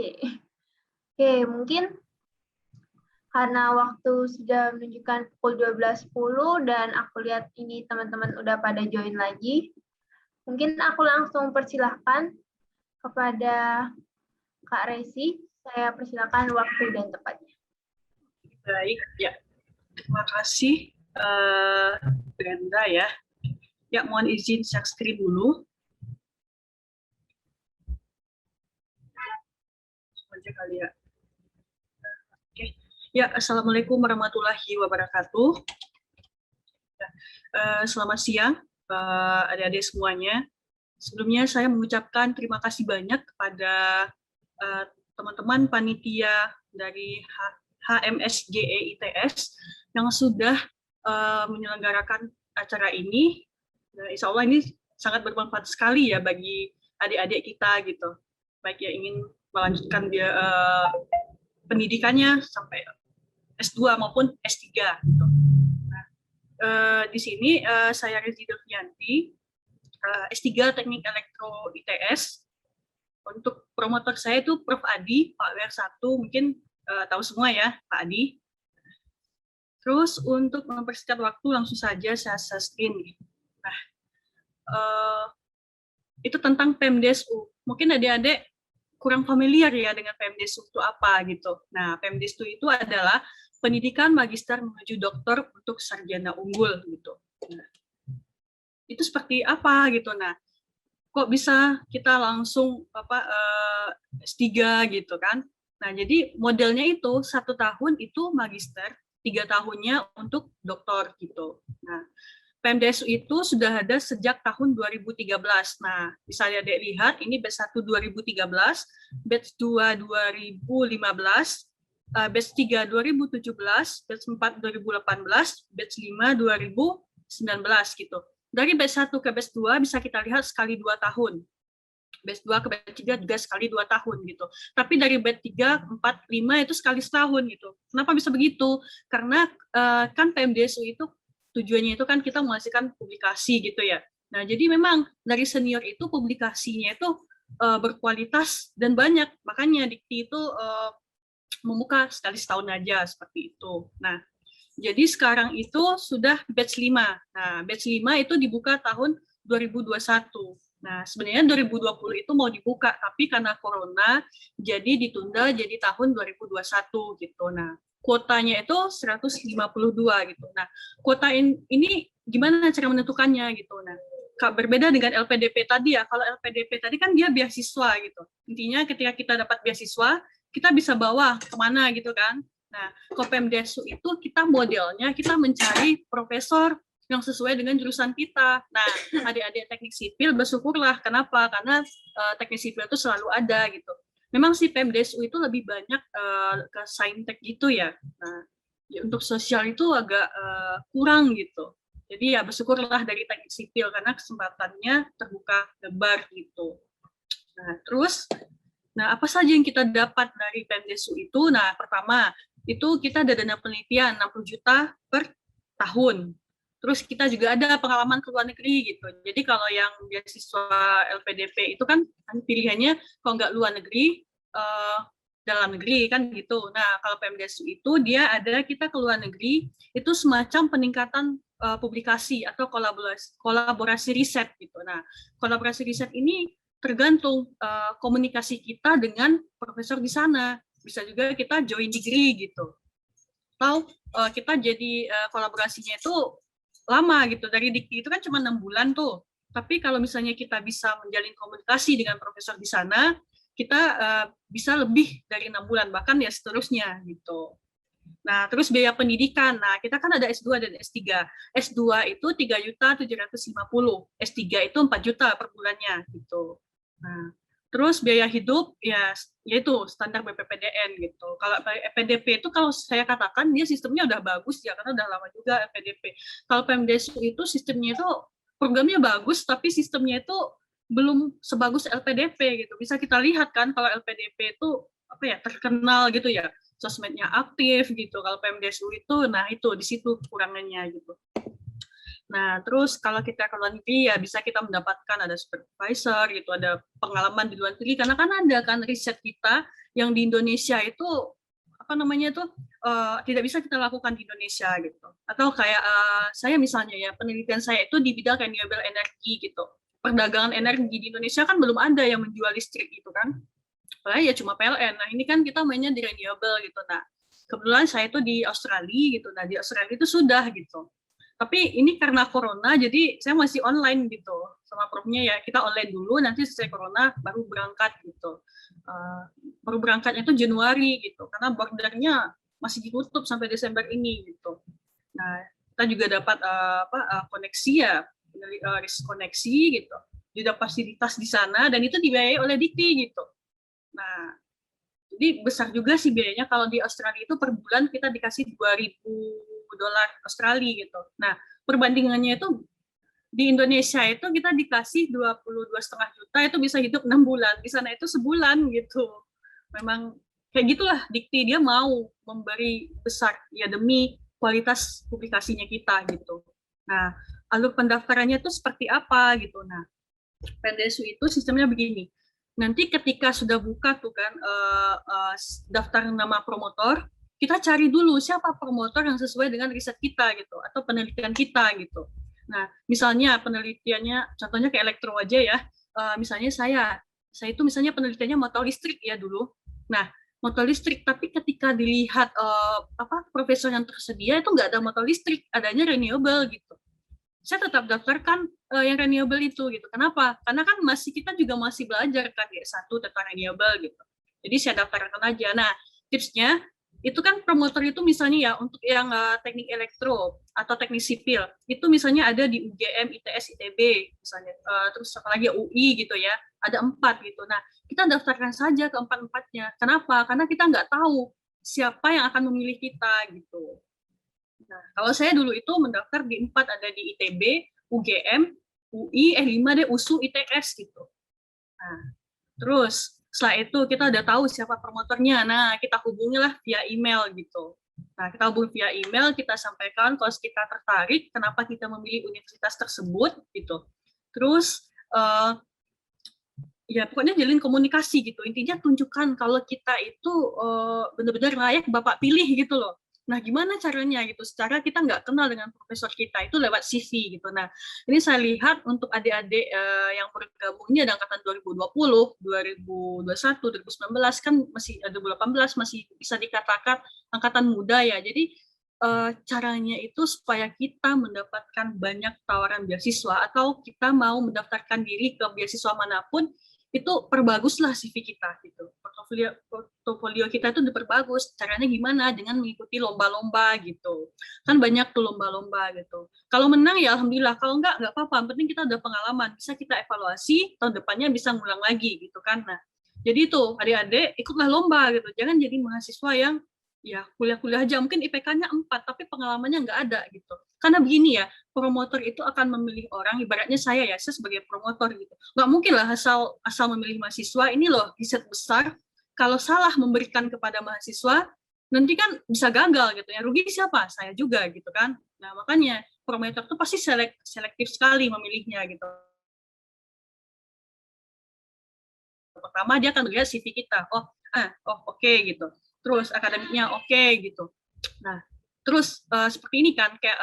Oke, mungkin karena waktu sudah menunjukkan pukul 12.10 dan aku lihat ini teman-teman udah pada join lagi. Mungkin aku langsung persilahkan kepada Kak Resi. Saya persilakan waktu dan tempatnya. Baik, ya. Terima kasih, Brenda ya. Ya, mohon izin share screen dulu. Aja kali ya. Oke. Ya, Assalamualaikum warahmatullahi wabarakatuh. Selamat siang, adik-adik semuanya. Sebelumnya saya mengucapkan terima kasih banyak kepada teman-teman panitia dari HMSGE ITS yang sudah menyelenggarakan acara ini. Insya Allah ini sangat bermanfaat sekali ya bagi adik-adik kita gitu. Baik yang ingin melanjutkan dia pendidikannya sampai S2 maupun S3 gitu. Nah, di sini saya Rezi Devianti, S3 Teknik Elektro ITS. Untuk promotor saya itu Prof. Adi, Pak WR1, mungkin tahu semua ya, Pak Adi. Terus untuk mempersingkat waktu langsung saja saya screen. Nah, itu tentang PEMDESU. Mungkin adik-adik kurang familiar ya dengan PEMDESU itu apa gitu. Nah, PEMDESU itu adalah pendidikan magister menuju doktor untuk sarjana unggul gitu. Nah, itu seperti apa gitu. Nah, kok bisa kita langsung S3 gitu kan. Nah, jadi modelnya itu 1 tahun itu magister, 3 tahunnya untuk doktor gitu. Nah, PEMDESU itu sudah ada sejak tahun 2013. Nah, bisa Adik lihat ini batch 1 2013, batch 2 2015, batch 3 2017, batch 4 2018, batch 5 2019 gitu. Dari batch 1 ke batch 2 bisa kita lihat sekali 2 tahun. Batch 2 ke batch 3 juga sekali 2 tahun gitu. Tapi dari batch 3, 4, 5 itu sekali setahun gitu. Kenapa bisa begitu? Karena kan PEMDESU itu tujuannya itu kan kita menghasilkan publikasi gitu ya. Nah, jadi memang dari senior itu publikasinya itu berkualitas dan banyak. Makanya Dikti itu membuka sekali setahun aja seperti itu. Nah, jadi sekarang itu sudah batch 5. Nah, batch 5 itu dibuka tahun 2021. Nah, sebenarnya 2020 itu mau dibuka, tapi karena corona jadi ditunda jadi tahun 2021 gitu. Nah, kuotanya itu 152 gitu. Nah, kuota ini gimana cara menentukannya gitu. Nah, berbeda dengan LPDP tadi ya. Kalau LPDP tadi kan dia beasiswa gitu. Intinya ketika kita dapat beasiswa, kita bisa bawa kemana gitu kan. Nah, PEMDESU itu kita modelnya kita mencari profesor yang sesuai dengan jurusan kita. Nah, adik-adik teknik sipil bersyukurlah. Kenapa? Karena teknik sipil itu selalu ada gitu. Memang si PEMDESU itu lebih banyak ke saintek gitu ya. Nah, ya untuk sosial itu agak kurang gitu. Jadi ya bersyukurlah dari teknik sipil karena kesempatannya terbuka lebar gitu. Nah, terus apa saja yang kita dapat dari PEMDESU itu? Nah, pertama, itu kita ada dana penelitian 60 juta per tahun. Terus kita juga ada pengalaman ke luar negeri gitu. Jadi kalau yang beasiswa LPDP itu kan pilihannya kalau nggak luar negeri, dalam negeri kan gitu. Nah, kalau PEMDESU itu dia ada kita ke luar negeri, itu semacam peningkatan publikasi atau kolaborasi riset gitu. Nah, kolaborasi riset ini tergantung komunikasi kita dengan profesor di sana. Bisa juga kita join degree gitu. Atau kita jadi kolaborasinya itu lama gitu. Dari Dikti itu kan cuma 6 bulan tuh. Tapi kalau misalnya kita bisa menjalin komunikasi dengan profesor di sana, kita bisa lebih dari 6 bulan, bahkan ya seterusnya gitu. Nah, terus biaya pendidikan. Nah, kita kan ada S2 dan S3. S2 itu 3.750.000. S3 itu 4 juta per bulannya gitu. Nah, terus biaya hidup ya yaitu standar BPPDN gitu. Kalau LPDP itu kalau saya katakan dia sistemnya udah bagus ya karena udah lama juga LPDP. Kalau PEMDESU itu sistemnya itu programnya bagus tapi sistemnya itu belum sebagus LPDP gitu. Bisa kita lihat kan kalau LPDP itu apa ya terkenal gitu ya, sosmednya aktif gitu. Kalau PEMDESU itu nah itu di situ kurangannya gitu. Nah, terus kalau kita ke luar negeri ya bisa kita mendapatkan ada supervisor gitu, ada pengalaman di luar negeri karena kan ada kan riset kita yang di Indonesia itu apa namanya itu tidak bisa kita lakukan di Indonesia gitu. Atau kayak saya misalnya ya penelitian saya itu di bidang renewable energy gitu. Perdagangan energi di Indonesia kan belum ada yang menjual listrik gitu kan. Apalagi ya cuma PLN. Nah, ini kan kita mainnya di renewable gitu. Nah, kebetulan saya itu di Australia gitu. Nah, di Australia itu sudah gitu. Tapi ini karena corona, jadi saya masih online gitu sama profnya ya. Kita online dulu, nanti selesai corona baru berangkat gitu. Baru berangkatnya itu Januari gitu, karena bordernya masih ditutup sampai Desember ini gitu. Nah, kita juga dapat koneksi ya, koneksi gitu. Juga fasilitas di sana dan itu dibiayai oleh Dikti gitu. Nah, jadi besar juga sih biayanya. Kalau di Australia itu per bulan kita dikasih 2.000 dolar Australia gitu. Nah, perbandingannya itu di Indonesia itu kita dikasih 22,5 juta itu bisa hidup 6 bulan. Di sana itu sebulan gitu. Memang kayak gitulah Dikti, dia mau memberi besar ya demi kualitas publikasinya kita gitu. Nah, alur pendaftarannya itu seperti apa gitu. Nah, PMDSU itu sistemnya begini. Nanti ketika sudah buka tuh kan daftar nama promotor, kita cari dulu siapa promotor yang sesuai dengan riset kita gitu atau penelitian kita gitu. Nah, misalnya penelitiannya, contohnya kayak elektro aja ya. Misalnya saya itu misalnya penelitiannya motor listrik ya dulu. Nah, motor listrik, tapi ketika dilihat profesor yang tersedia itu nggak ada motor listrik, adanya renewable gitu. Saya tetap daftarkan yang renewable itu gitu. Kenapa? Karena kan kita juga masih belajar kan ya satu tentang renewable gitu. Jadi saya daftarkan aja. Nah, tipsnya itu kan promotor itu misalnya ya untuk yang teknik elektro atau teknik sipil itu misalnya ada di UGM, ITS, ITB misalnya, terus apalagi UI gitu ya, ada 4 gitu. Nah, kita daftarkan saja ke 4-4-nya. Kenapa? Karena kita nggak tahu siapa yang akan memilih kita gitu. Nah, kalau saya dulu itu mendaftar di 4, ada di ITB, UGM, UI, 5 deh USU, ITS gitu. Nah, terus setelah itu kita udah tahu siapa promotornya. Nah, kita hubungilah via email gitu. Nah, kita hubungi via email, kita sampaikan kalau kita tertarik, kenapa kita memilih universitas tersebut gitu. Terus ya pokoknya jalin komunikasi gitu. Intinya tunjukkan kalau kita itu benar-benar layak Bapak pilih gitu loh. Nah, gimana caranya gitu? Secara kita nggak kenal dengan profesor kita, itu lewat CV gitu. Nah, ini saya lihat untuk adik-adik yang bergabung ini ada angkatan 2020, 2021, 2019 kan masih 2018 masih bisa dikatakan angkatan muda ya. Jadi caranya itu supaya kita mendapatkan banyak tawaran beasiswa atau kita mau mendaftarkan diri ke beasiswa manapun, itu perbaguslah CV kita gitu. Portofolio kita itu diperbagus. Caranya gimana? Dengan mengikuti lomba-lomba gitu. Kan banyak tuh lomba-lomba gitu. Kalau menang ya alhamdulillah, kalau enggak apa-apa. Yang penting kita udah pengalaman, bisa kita evaluasi, tahun depannya bisa ngulang lagi gitu kan. Nah, jadi itu adik-adik ikutlah lomba gitu. Jangan jadi mahasiswa yang ya kuliah-kuliah aja, mungkin IPK-nya 4 tapi pengalamannya nggak ada gitu. Karena begini ya, promotor itu akan memilih orang, ibaratnya saya sebagai promotor gitu. Nggak mungkin lah asal memilih mahasiswa, ini loh riset besar, kalau salah memberikan kepada mahasiswa, nanti kan bisa gagal gitu ya, rugi siapa? Saya juga gitu kan. Nah makanya promotor itu pasti selektif sekali memilihnya gitu. Pertama dia akan melihat CV kita, oke gitu. Terus akademiknya oke gitu. Nah, terus seperti ini kan kayak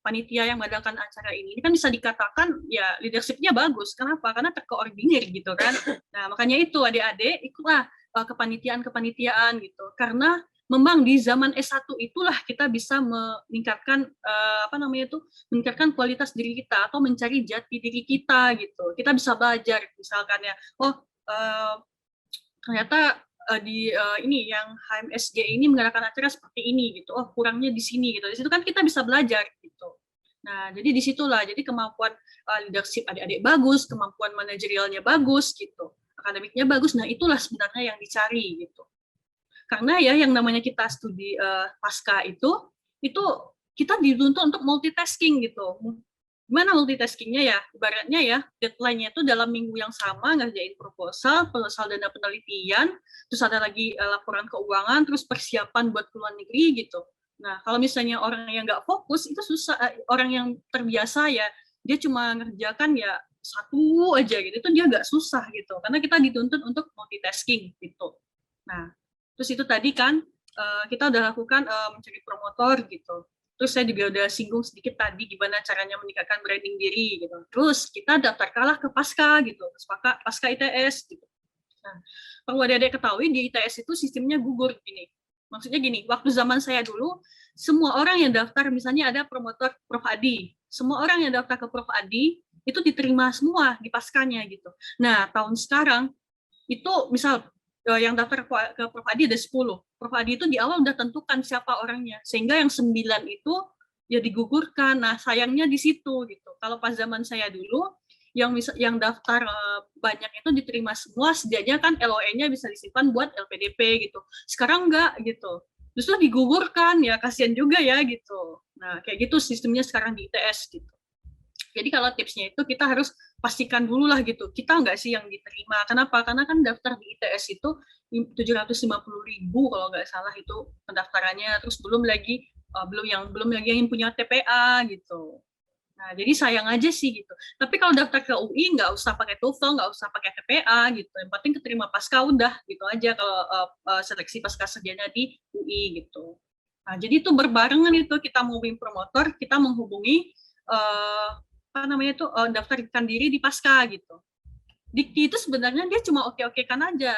panitia yang mengadakan acara ini kan bisa dikatakan ya leadership-nya bagus. Kenapa? Karena terkoordinir gitu kan. Nah, makanya itu adik-adik ikutlah kepanitiaan gitu. Karena memang di zaman S1 itulah kita bisa meningkatkan meningkatkan kualitas diri kita atau mencari jati diri kita gitu. Kita bisa belajar misalkan ya, ternyata di ini yang HMSG ini mengadakan acara seperti ini gitu. Oh, kurangnya di sini gitu. Di situ kan kita bisa belajar gitu. Nah, jadi disitulah. Jadi kemampuan leadership adik-adik bagus, kemampuan manajerialnya bagus gitu. Akademiknya bagus. Nah, itulah sebenarnya yang dicari gitu. Karena ya yang namanya kita studi pasca itu kita dituntut untuk multitasking gitu. Gimana multitaskingnya ya? Ibaratnya ya, deadline-nya itu dalam minggu yang sama ngerjain proposal dana penelitian, terus ada lagi laporan keuangan, terus persiapan buat ke luar negeri gitu. Nah, kalau misalnya orang yang nggak fokus itu susah, orang yang terbiasa ya dia cuma ngerjakan ya satu aja gitu, itu dia nggak susah gitu, karena kita dituntut untuk multitasking gitu. Nah, terus itu tadi kan kita udah lakukan mencari promotor gitu. Terus saya juga udah singgung sedikit tadi gimana caranya meningkatkan branding diri gitu. Terus kita daftarkanlah ke Pasca gitu, Pasca ITS gitu. Nah, perlu adik-adik ketahui di ITS itu sistemnya gugur gini. Maksudnya gini, waktu zaman saya dulu, semua orang yang daftar, misalnya ada promotor Prof. Adi, semua orang yang daftar ke Prof. Adi, itu diterima semua di paskanya gitu. Nah, tahun sekarang, itu misal yang daftar ke Prof. Adi ada 10. Prof. Adi itu di awal udah tentukan siapa orangnya, sehingga yang 9 itu ya digugurkan. Nah, sayangnya di situ gitu. Kalau pas zaman saya dulu, yang daftar banyak itu diterima semua, setidaknya kan LOE-nya bisa disimpan buat LPDP gitu. Sekarang enggak gitu. Justru digugurkan, ya kasihan juga ya gitu. Nah, kayak gitu sistemnya sekarang di ITS gitu. Jadi kalau tipsnya itu kita harus pastikan dulu lah gitu, kita enggak sih yang diterima. Kenapa? Karena kan daftar di ITS itu 750.000 kalau nggak salah itu pendaftarannya. Terus belum lagi yang punya TPA gitu. Nah, jadi sayang aja sih gitu. Tapi kalau daftar ke UI nggak usah pakai TOEFL, nggak usah pakai TPA gitu. Yang penting keterima pasca udah gitu aja kalau seleksi pasca sarjana di UI gitu. Nah, jadi itu berbarengan itu kita mau win promotor, kita menghubungi apa namanya itu daftarkan diri di pasca gitu. Dikti itu sebenarnya dia cuma oke-oke kan aja.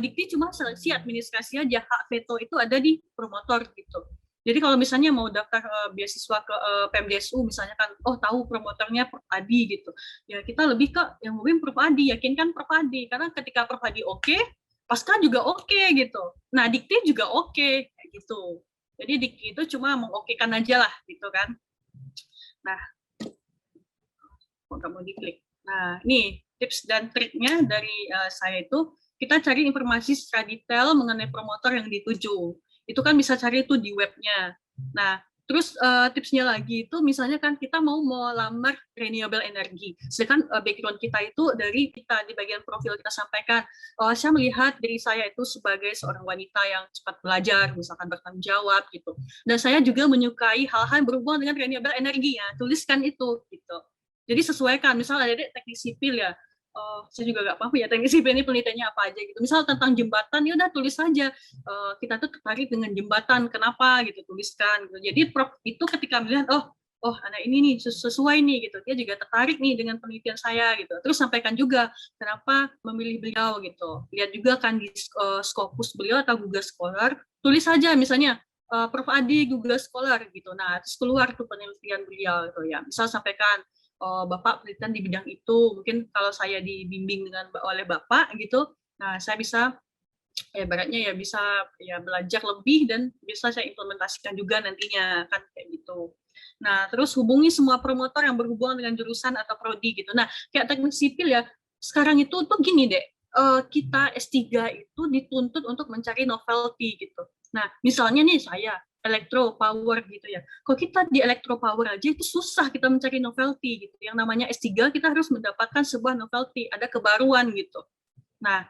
Dikti cuma seleksi administrasi aja. Hak veto itu ada di promotor gitu. Jadi kalau misalnya mau daftar beasiswa ke PMDSU misalnya kan, oh tahu promotornya Prof. Adi gitu. Ya kita lebih ke yang mungkin Prof. Adi, yakinkan Prof. Adi. Karena ketika Prof. Adi oke, pasca juga oke gitu. Nah dikti juga oke kayak gitu. Jadi dikti itu cuma mengokekan aja lah gitu kan. Nah, nggak mau diklik. Nah, nih tips dan triknya dari saya itu, kita cari informasi secara detail mengenai promotor yang dituju. Itu kan bisa cari itu di webnya. Nah, terus tipsnya lagi itu misalnya kan kita mau melamar renewable energy. Sedangkan background kita itu dari kita di bagian profil kita sampaikan, saya melihat diri saya itu sebagai seorang wanita yang cepat belajar, misalkan bertanggung jawab gitu. Dan saya juga menyukai hal-hal yang berhubungan dengan renewable energy ya. Tuliskan itu gitu. Jadi sesuaikan, misalnya ada teknik sipil ya, saya juga nggak paham ya teknik sipil ini penelitiannya apa aja gitu. Misal tentang jembatan, ya udah tulis saja kita tuh tertarik dengan jembatan, kenapa gitu, tuliskan. Gitu. Jadi prof itu ketika melihat oh anak ini nih sesuai nih gitu, dia juga tertarik nih dengan penelitian saya gitu. Terus sampaikan juga kenapa memilih beliau gitu. Lihat juga kan di Scopus beliau atau Google Scholar, tulis saja misalnya Prof. Adi Google Scholar gitu. Nah terus keluar tuh penelitian beliau gitu ya. Misal sampaikan Bapak penelitian di bidang itu, mungkin kalau saya dibimbing oleh Bapak gitu, nah saya bisa ya baratnya ya bisa ya belajar lebih dan bisa saya implementasikan juga nantinya kan kayak gitu. Nah terus hubungi semua promotor yang berhubungan dengan jurusan atau prodi gitu. Nah kayak teknik sipil ya sekarang itu tuh gini deh, kita S3 itu dituntut untuk mencari novelty gitu. Nah misalnya nih saya electro power gitu ya. Kalau kita di electro power aja itu susah kita mencari novelty gitu. Yang namanya S3 kita harus mendapatkan sebuah novelty, ada kebaruan gitu. Nah,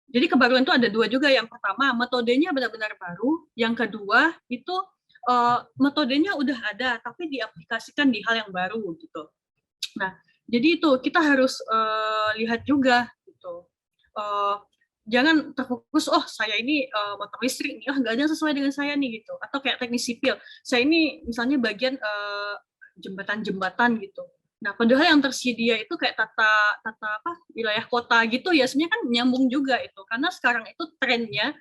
jadi kebaruan itu ada dua juga. Yang pertama, metodenya benar-benar baru. Yang kedua, itu metodenya udah ada, tapi diaplikasikan di hal yang baru gitu. Nah, jadi itu kita harus lihat juga gitu. Jangan terfokus saya ini motor listrik nih nggak ada yang sesuai dengan saya nih gitu, atau kayak teknik sipil saya ini misalnya bagian jembatan-jembatan gitu. Nah padahal yang tersedia itu kayak tata wilayah kota gitu ya, sebenarnya kan nyambung juga itu karena sekarang itu trennya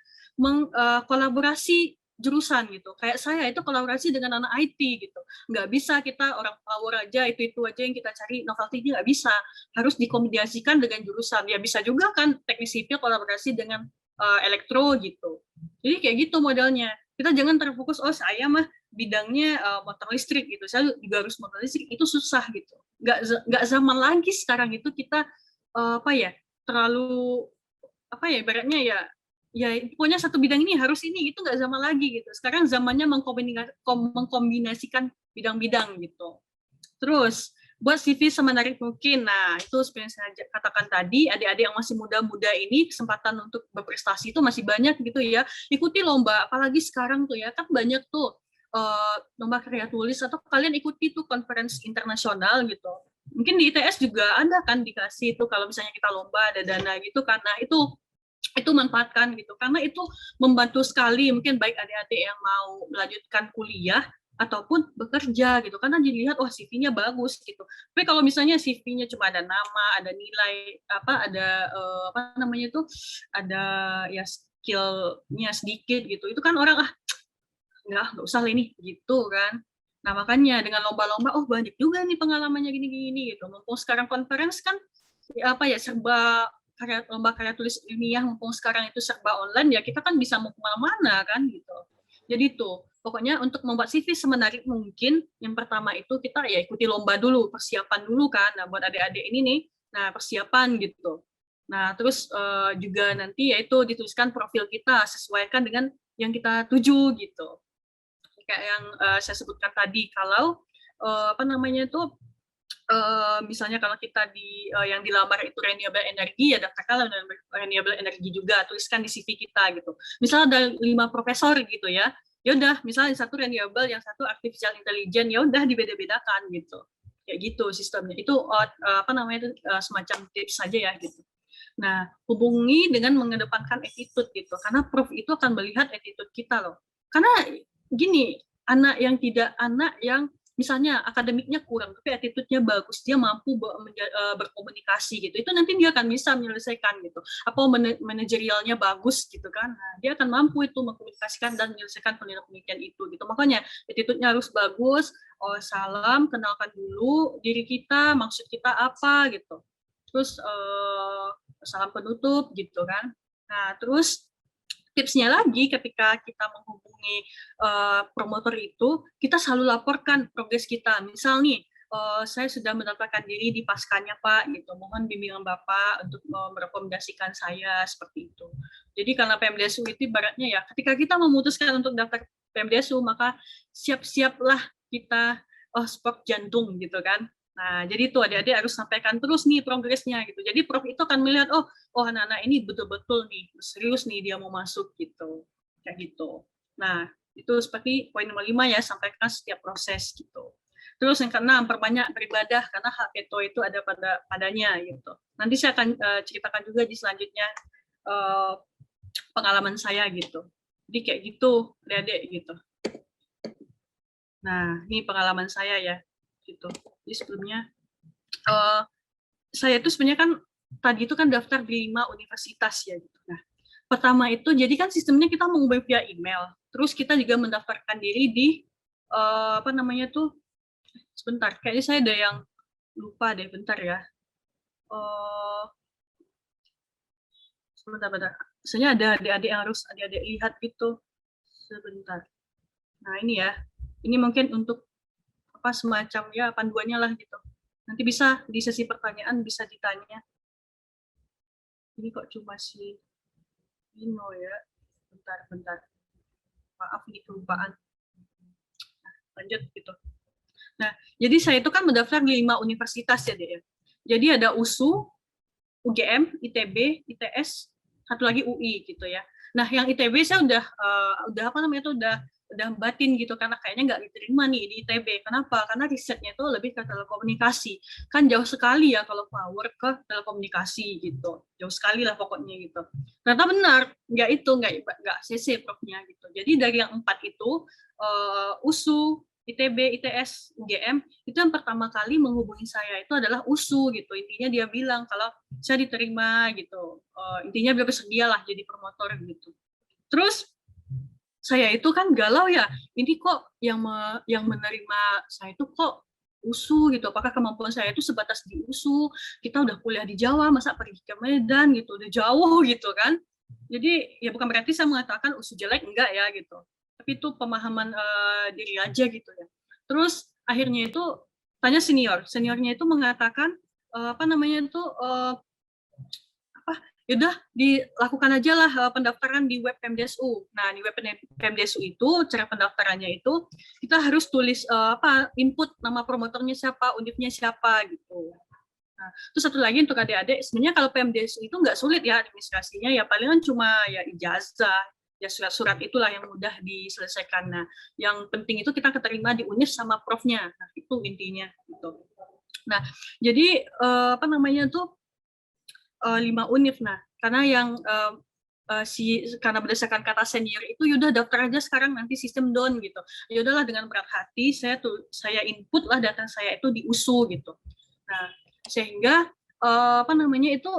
kolaborasi jurusan gitu. Kayak saya itu kolaborasi dengan anak IT gitu. Nggak bisa kita orang power aja itu aja yang kita cari, novelty-nya nggak bisa. Harus dikombinasikan dengan jurusan. Ya bisa juga kan teknik sipil kolaborasi dengan elektro gitu. Jadi kayak gitu modelnya. Kita jangan terfokus saya mah bidangnya motor listrik gitu. Saya juga harus motor listrik, itu susah gitu. Nggak zaman lagi sekarang itu kita terlalu ibaratnya ya pokoknya satu bidang ini harus ini, itu nggak zaman lagi gitu. Sekarang zamannya mengkombinasikan bidang-bidang gitu. Terus buat CV semenarik mungkin. Nah, itu seperti yang saya katakan tadi, adik-adik yang masih muda-muda ini kesempatan untuk berprestasi itu masih banyak gitu ya. Ikuti lomba, apalagi sekarang tuh ya, kan banyak tuh lomba karya tulis, atau kalian ikuti tuh konferensi internasional gitu. Mungkin di ITS juga ada kan dikasih itu kalau misalnya kita lomba ada dana gitu, karena itu manfaatkan gitu, karena itu membantu sekali mungkin baik adik-adik yang mau melanjutkan kuliah ataupun bekerja gitu, karena dilihat oh CV-nya bagus gitu. Tapi kalau misalnya CV-nya cuma ada nama, ada nilai ada apa namanya itu, ada ya skill-nya sedikit gitu, itu kan orang nggak usah lah ini gitu kan. Nah makanya dengan lomba-lomba oh banyak juga nih pengalamannya gini-gini gitu. Mumpung sekarang conference kan serba lomba karya tulis ilmiah, mumpung sekarang itu serba online ya, kita kan bisa mau kemana-mana kan gitu. Jadi tuh pokoknya untuk membuat CV semenarik mungkin, yang pertama itu kita ya ikuti lomba dulu, persiapan dulu kan. Nah buat adik-adik ini nih, nah persiapan gitu. Nah terus juga nanti yaitu dituliskan profil kita, sesuaikan dengan yang kita tuju gitu. Kayak yang saya sebutkan tadi, kalau misalnya kalau kita yang dilamar itu renewable energy, ya daftarkan renewable energy juga, tuliskan di CV kita gitu. Misalnya ada 5 profesor gitu ya udah misalnya satu renewable, yang satu artificial intelligence, ya udah dibeda-bedakan gitu. Kayak gitu sistemnya. Itu semacam tips saja ya gitu. Nah, hubungi dengan mengedepankan attitude gitu, karena prof itu akan melihat attitude kita loh. Karena gini, anak yang misalnya akademiknya kurang, tapi attitude-nya bagus, dia mampu berkomunikasi gitu, itu nanti dia akan bisa menyelesaikan gitu. Apa manajerialnya bagus gitu kan, nah, dia akan mampu itu mengkomunikasikan dan menyelesaikan penelitian itu gitu. Makanya attitude-nya harus bagus. Oh, salam, kenalkan dulu diri kita, maksud kita apa gitu. Terus salam penutup gitu kan. Nah, terus tipsnya lagi ketika kita menghubungi promotor itu, kita selalu laporkan progres kita. Misal nih, saya sudah mendaftarkan diri di paskanya Pak, gitu. Mohon bimbingan Bapak untuk merekomendasikan saya seperti itu. Jadi karena PMDSU itu ibaratnya ya, ketika kita memutuskan untuk daftar PMDSU, maka siap-siaplah kita sport jantung gitu kan. Nah, jadi itu adik-adik harus sampaikan terus nih progresnya gitu. Jadi prof itu akan melihat oh anak-anak ini betul-betul nih serius nih dia mau masuk gitu. Kayak gitu. Nah, itu seperti poin nomor 5 ya, sampaikan setiap proses gitu. Terus yang keenam, perbanyak beribadah karena hak veto itu ada padanya gitu. Nanti saya akan ceritakan juga di selanjutnya pengalaman saya gitu. Jadi kayak gitu, adik-adik gitu. Nah, ini pengalaman saya ya gitu. Jadi sebelumnya saya itu sebenarnya kan tadi itu kan daftar di 5 universitas ya gitu. Nah, pertama itu jadi kan sistemnya kita menghubungi via email. Terus kita juga mendaftarkan diri di sebentar, kayaknya saya ada yang lupa deh, bentar ya. Sebentar. Misalnya ada adik-adik yang harus adik-adik lihat gitu. Sebentar. Nah, ini ya. Ini mungkin untuk semacam ya panduannya lah gitu. Nanti bisa di sesi pertanyaan bisa ditanya. Ini kok cuma si Dino ya. Bentar. Maaf nih kelupaan. Nah, lanjut gitu. Nah, jadi saya itu kan mendaftar di 5 universitas ya, Dek ya. Jadi ada USU, UGM, ITB, ITS, satu lagi UI gitu ya. Nah, yang ITB saya udah batin gitu, karena kayaknya nggak diterima nih di ITB. Kenapa? Karena risetnya itu lebih ke telekomunikasi. Kan jauh sekali ya kalau power ke telekomunikasi gitu. Jauh sekali lah pokoknya gitu. Ternyata benar, nggak CC profnya gitu. Jadi dari yang 4 itu, USU, ITB, ITS, UGM, itu yang pertama kali menghubungi saya itu adalah USU gitu. Intinya dia bilang kalau saya diterima gitu. Intinya dia bersedia lah jadi promotor gitu. Terus saya itu kan galau ya, ini kok yang menerima saya itu kok USU gitu, apakah kemampuan saya itu sebatas di USU, kita udah kuliah di Jawa, masa pergi ke Medan gitu, udah jauh gitu kan. Jadi ya bukan berarti saya mengatakan USU jelek, enggak ya gitu, tapi itu pemahaman diri aja gitu ya. Terus akhirnya itu tanya seniornya itu mengatakan yaudah dilakukan aja lah pendaftaran di web Pemdesu. Nah, di web Pemdesu itu cara pendaftarannya itu kita harus tulis input nama promotornya siapa, unitnya siapa gitu. Nah, terus satu lagi untuk adik-adik, sebenarnya kalau Pemdesu itu nggak sulit ya administrasinya, ya palingan cuma ya ijazah, ya surat-surat itulah yang mudah diselesaikan. Nah, yang penting itu kita keterima di UNIF sama profnya. Nah, itu intinya gitu. Nah, jadi apa namanya tuh 5 univ. Nah, karena yang karena berdasarkan kata senior itu yaudah daftar aja sekarang nanti sistem down gitu. Ya udahlah dengan berat hati saya input lah data saya itu di USU gitu. Nah, sehingga apa namanya itu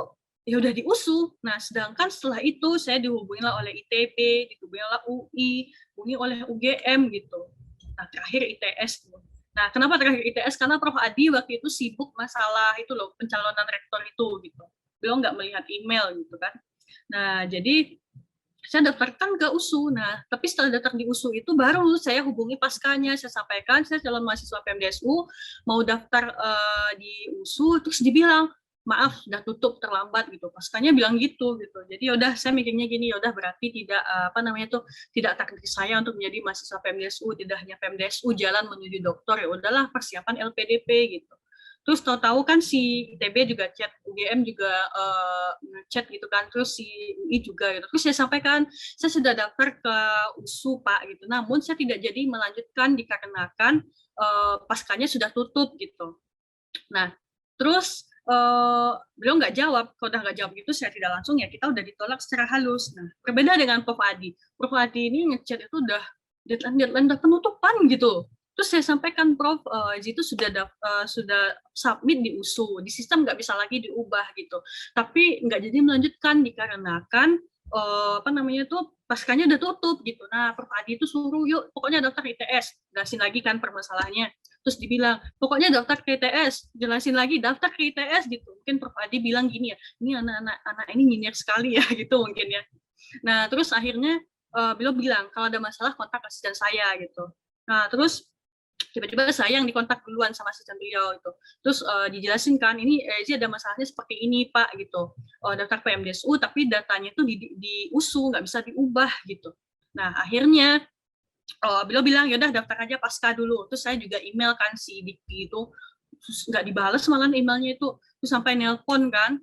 ya udah di USU. Nah, sedangkan setelah itu saya dihubungi oleh ITB, dihubungi oleh UI, dihubungi oleh UGM gitu. Nah, terakhir ITS gitu. Nah, kenapa terakhir ITS? Karena Prof. Adi waktu itu sibuk masalah itu loh, pencalonan rektor itu gitu. Beliau nggak melihat email gitu kan. Nah, jadi saya daftarkan ke USU. Nah, tapi setelah daftar di USU itu baru saya hubungi paskanya, saya sampaikan saya calon mahasiswa PMDSU mau daftar di USU, terus dibilang maaf sudah tutup terlambat gitu. Paskanya bilang gitu. Jadi yaudah saya mikirnya gini, yaudah berarti tidak apa namanya tuh tidak takdir saya untuk menjadi mahasiswa PMDSU, tidak hanya PMDSU jalan menuju doktor, ya udahlah persiapan LPDP gitu. Terus tahu-tahu kan si ITB juga chat, UGM juga chat gitu kan, terus si UI juga gitu. Terus saya sampaikan, saya sudah daftar ke USU Pak gitu. Namun saya tidak jadi melanjutkan dikarenakan paskanya sudah tutup gitu. Nah, terus beliau nggak jawab. Kalau udah nggak jawab gitu, saya tidak langsung ya kita udah ditolak secara halus. Nah, berbeda dengan Prof. Adi. Prof. Adi ini ngechat itu udah deadline udah penutupan gitu. Terus saya sampaikan Prof, itu sudah submit di USU, di sistem nggak bisa lagi diubah gitu. Tapi nggak jadi melanjutkan dikarenakan apa namanya tuh paskanya udah tutup gitu. Nah, Prof Adi itu suruh yuk pokoknya daftar ITS, jelasin lagi kan permasalahannya. Terus dibilang pokoknya daftar ke ITS, jelasin lagi daftar ke ITS gitu. Mungkin Prof Adi bilang gini ya, ini anak ini nyinyir sekali ya gitu mungkin ya. Nah, terus akhirnya beliau bilang kalau ada masalah kontak asisten saya gitu. Nah, terus tiba-tiba saya yang dikontak duluan sama asisten beliau itu. Terus dijelasin kan ini ada masalahnya seperti ini Pak gitu. Daftar PMDSU tapi datanya itu di USU nggak bisa diubah gitu. Nah akhirnya beliau bilang ya udah daftar aja pasca dulu. Terus saya juga email kan si Dikti itu terus nggak dibales malah emailnya itu terus sampai nelpon kan.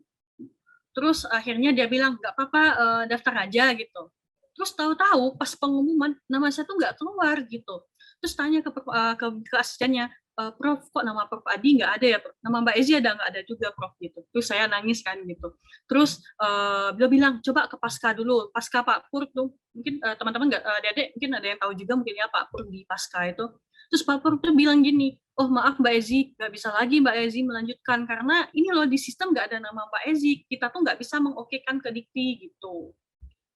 Terus akhirnya dia bilang nggak apa-apa daftar aja gitu. Terus tahu-tahu pas pengumuman nama saya tuh nggak keluar gitu. Terus tanya ke asistennya, Prof kok nama Prof Adi nggak ada ya, nama Mbak Ezi ada nggak ada juga Prof gitu. Terus saya nangis kan gitu. Terus beliau bilang coba ke Pasca dulu, Pasca Pak Pur tuh mungkin teman-teman nggak adik-adik mungkin ada yang tahu juga mungkin ya Pak Pur di Pasca itu. Terus Pak Pur tuh bilang gini, oh maaf Mbak Ezi, nggak bisa lagi Mbak Ezi melanjutkan karena ini loh di sistem nggak ada nama Mbak Ezi, kita tuh nggak bisa mengokekan ke Dikti gitu.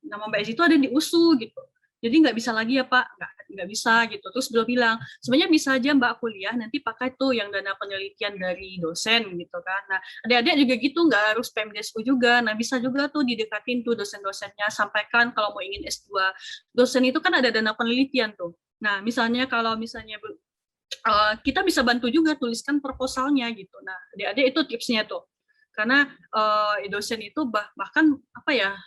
Nama Mbak Ezi itu ada di USU gitu. Jadi nggak bisa lagi ya Pak, nggak bisa gitu. Terus beliau bilang, sebenarnya bisa aja Mbak kuliah, nanti pakai tuh yang dana penelitian dari dosen gitu kan. Nah, adik-adik juga gitu, nggak harus PMDSU juga. Nah, bisa juga tuh didekatin tuh dosen-dosennya, sampaikan kalau mau ingin S2. Dosen itu kan ada dana penelitian tuh. Nah, misalnya kalau misalnya kita bisa bantu juga tuliskan proposalnya gitu. Nah, adik-adik itu tipsnya tuh. Karena dosen itu bahkan apa ya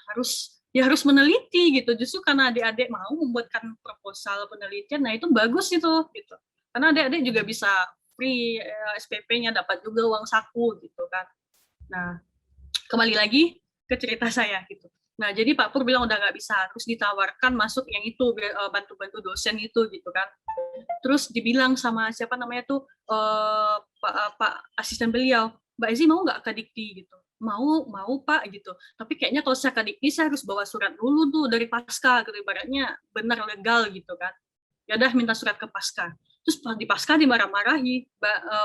harus meneliti gitu. Justru karena adik-adik mau membuatkan proposal penelitian, nah itu bagus itu gitu. Karena adik-adik juga bisa free SPP-nya, dapat juga uang saku gitu kan. Nah, kembali lagi ke cerita saya gitu. Nah, jadi Pak Pur bilang udah nggak bisa, terus ditawarkan masuk yang itu bantu-bantu dosen itu gitu kan. Terus dibilang sama siapa namanya tuh Pak asisten beliau, Mbak Ezi mau nggak ke Dikti gitu? Mau Pak gitu. Tapi kayaknya kalau saya ke Dikti saya harus bawa surat dulu tuh dari Pasca gitu, ibaratnya benar legal gitu kan. Ya udah minta surat ke Pasca. Terus di Pasca dimarah-marahi,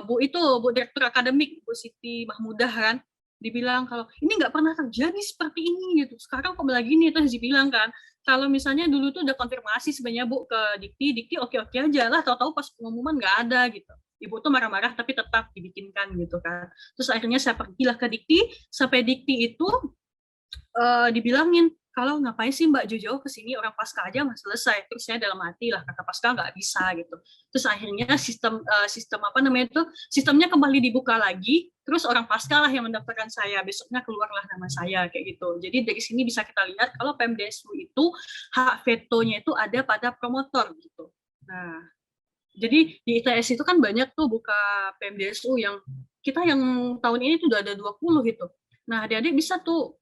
Bu Direktur Akademik, Bu Siti Mahmudah kan, dibilang kalau ini nggak pernah terjadi seperti ini gitu. Sekarang kok lagi nih, terus dibilang kan, kalau misalnya dulu tuh udah konfirmasi sebenarnya Bu ke Dikti oke-oke aja lah, tahu-tahu pas pengumuman nggak ada gitu. Ibu tuh marah-marah tapi tetap dibikinkan gitu kan. Terus akhirnya saya pergilah ke Dikti, sampai Dikti itu dibilangin, kalau ngapain sih Mbak jauh-jauh ke sini, orang Pasca aja nggak selesai. Terus saya dalam hati lah, kata Pasca nggak bisa gitu. Terus akhirnya sistem apa namanya itu, sistemnya kembali dibuka lagi, Terus orang pasca lah yang mendaftarkan saya, besoknya keluarlah nama saya kayak gitu. Jadi dari sini bisa kita lihat kalau PMDSU itu hak vetonya itu ada pada promotor gitu. Nah, jadi di ITS itu kan banyak tuh buka PMDSU yang kita yang tahun ini tuh udah ada 20 gitu. Nah, adik-adik bisa tuh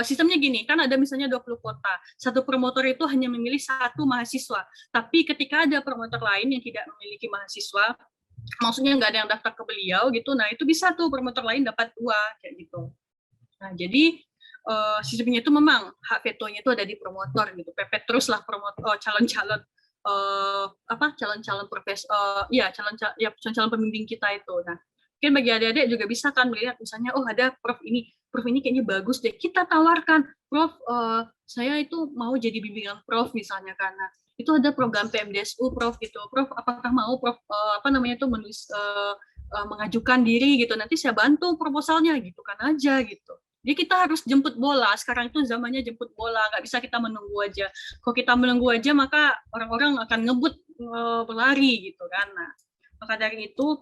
sistemnya gini, kan ada misalnya 20 kota. Satu promotor itu hanya memilih satu mahasiswa. Tapi ketika ada promotor lain yang tidak memiliki mahasiswa, maksudnya nggak ada yang daftar ke beliau gitu, nah itu bisa tuh promotor lain dapat 2 kayak gitu. Nah, jadi sistemnya itu memang hak vetonya itu ada di promotor gitu. Pepet teruslah promotor calon-calon calon-calon profesor, ya calon-calon pembimbing kita itu. Nah, mungkin bagi adik-adik juga bisa kan melihat misalnya, oh ada prof ini kayaknya bagus deh, kita tawarkan, Prof, saya itu mau jadi bimbingan Prof misalnya, karena itu ada program PMDSU Prof gitu, Prof apakah mau Prof menulis mengajukan diri gitu, nanti saya bantu proposalnya gitu kan aja gitu. Jadi kita harus jemput bola, sekarang itu zamannya jemput bola, nggak bisa kita menunggu aja. Kalau kita menunggu aja maka orang-orang akan ngebut berlari gitu kan. Nah, maka dari itu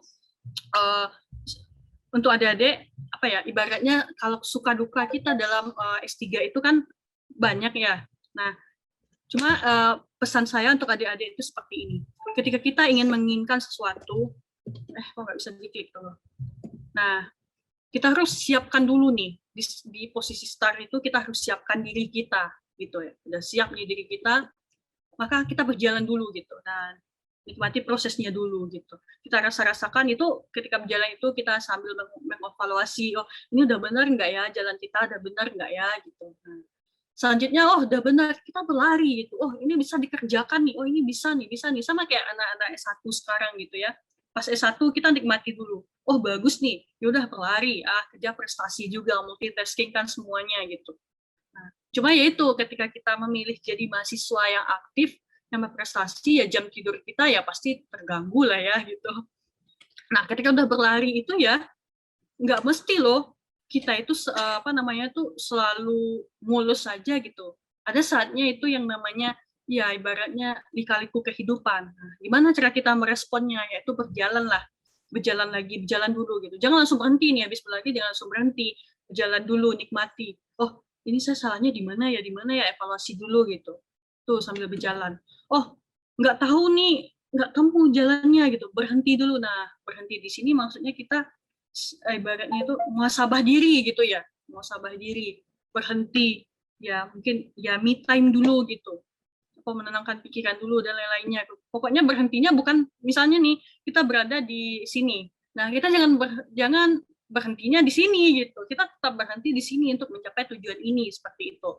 untuk adik-adik apa ya, ibaratnya kalau suka duka kita dalam S3 itu kan banyak ya. Nah, cuma pesan saya untuk adik-adik itu seperti ini. Ketika kita ingin menginginkan sesuatu, kok nggak bisa diklik tuh. Nah, kita harus siapkan dulu nih di posisi start itu kita harus siapkan diri kita gitu ya. Udah siap di diri kita, maka kita berjalan dulu gitu. Dan nikmati prosesnya dulu gitu. Kita rasakan itu ketika berjalan itu kita sambil mengevaluasi, oh ini udah benar nggak ya jalan kita, udah benar nggak ya gitu. Nah, selanjutnya oh udah benar kita berlari gitu, oh ini bisa dikerjakan nih, oh ini bisa nih sama kayak anak-anak S1 sekarang gitu ya. Pas S1 kita nikmati dulu, oh bagus nih, yaudah berlari, kerja prestasi juga, multitasking kan semuanya gitu. Nah, cuma ya itu ketika kita memilih jadi mahasiswa yang aktif, yang berprestasi, ya jam tidur kita ya pasti terganggu lah ya gitu. Nah, ketika udah berlari itu ya nggak mesti loh kita itu selalu mulus saja gitu. Ada saatnya itu yang namanya ya ibaratnya lika-liku kehidupan. Nah, gimana cara kita meresponnya? Yaitu berjalan dulu gitu. Jangan langsung berhenti nih, habis berlari jangan langsung berhenti. Berjalan dulu, nikmati. Oh, ini saya salahnya di mana ya, evaluasi dulu gitu. Tuh sambil berjalan. Oh, nggak tahu nih, nggak tahu jalannya gitu. Berhenti dulu. Nah, berhenti di sini maksudnya kita ibaratnya itu muhasabah diri gitu ya, muhasabah diri, berhenti, ya mungkin ya me time dulu gitu, apa menenangkan pikiran dulu dan lain-lainnya. Pokoknya berhentinya bukan misalnya nih kita berada di sini, nah kita jangan berhentinya di sini gitu, kita tetap berhenti di sini untuk mencapai tujuan ini seperti itu.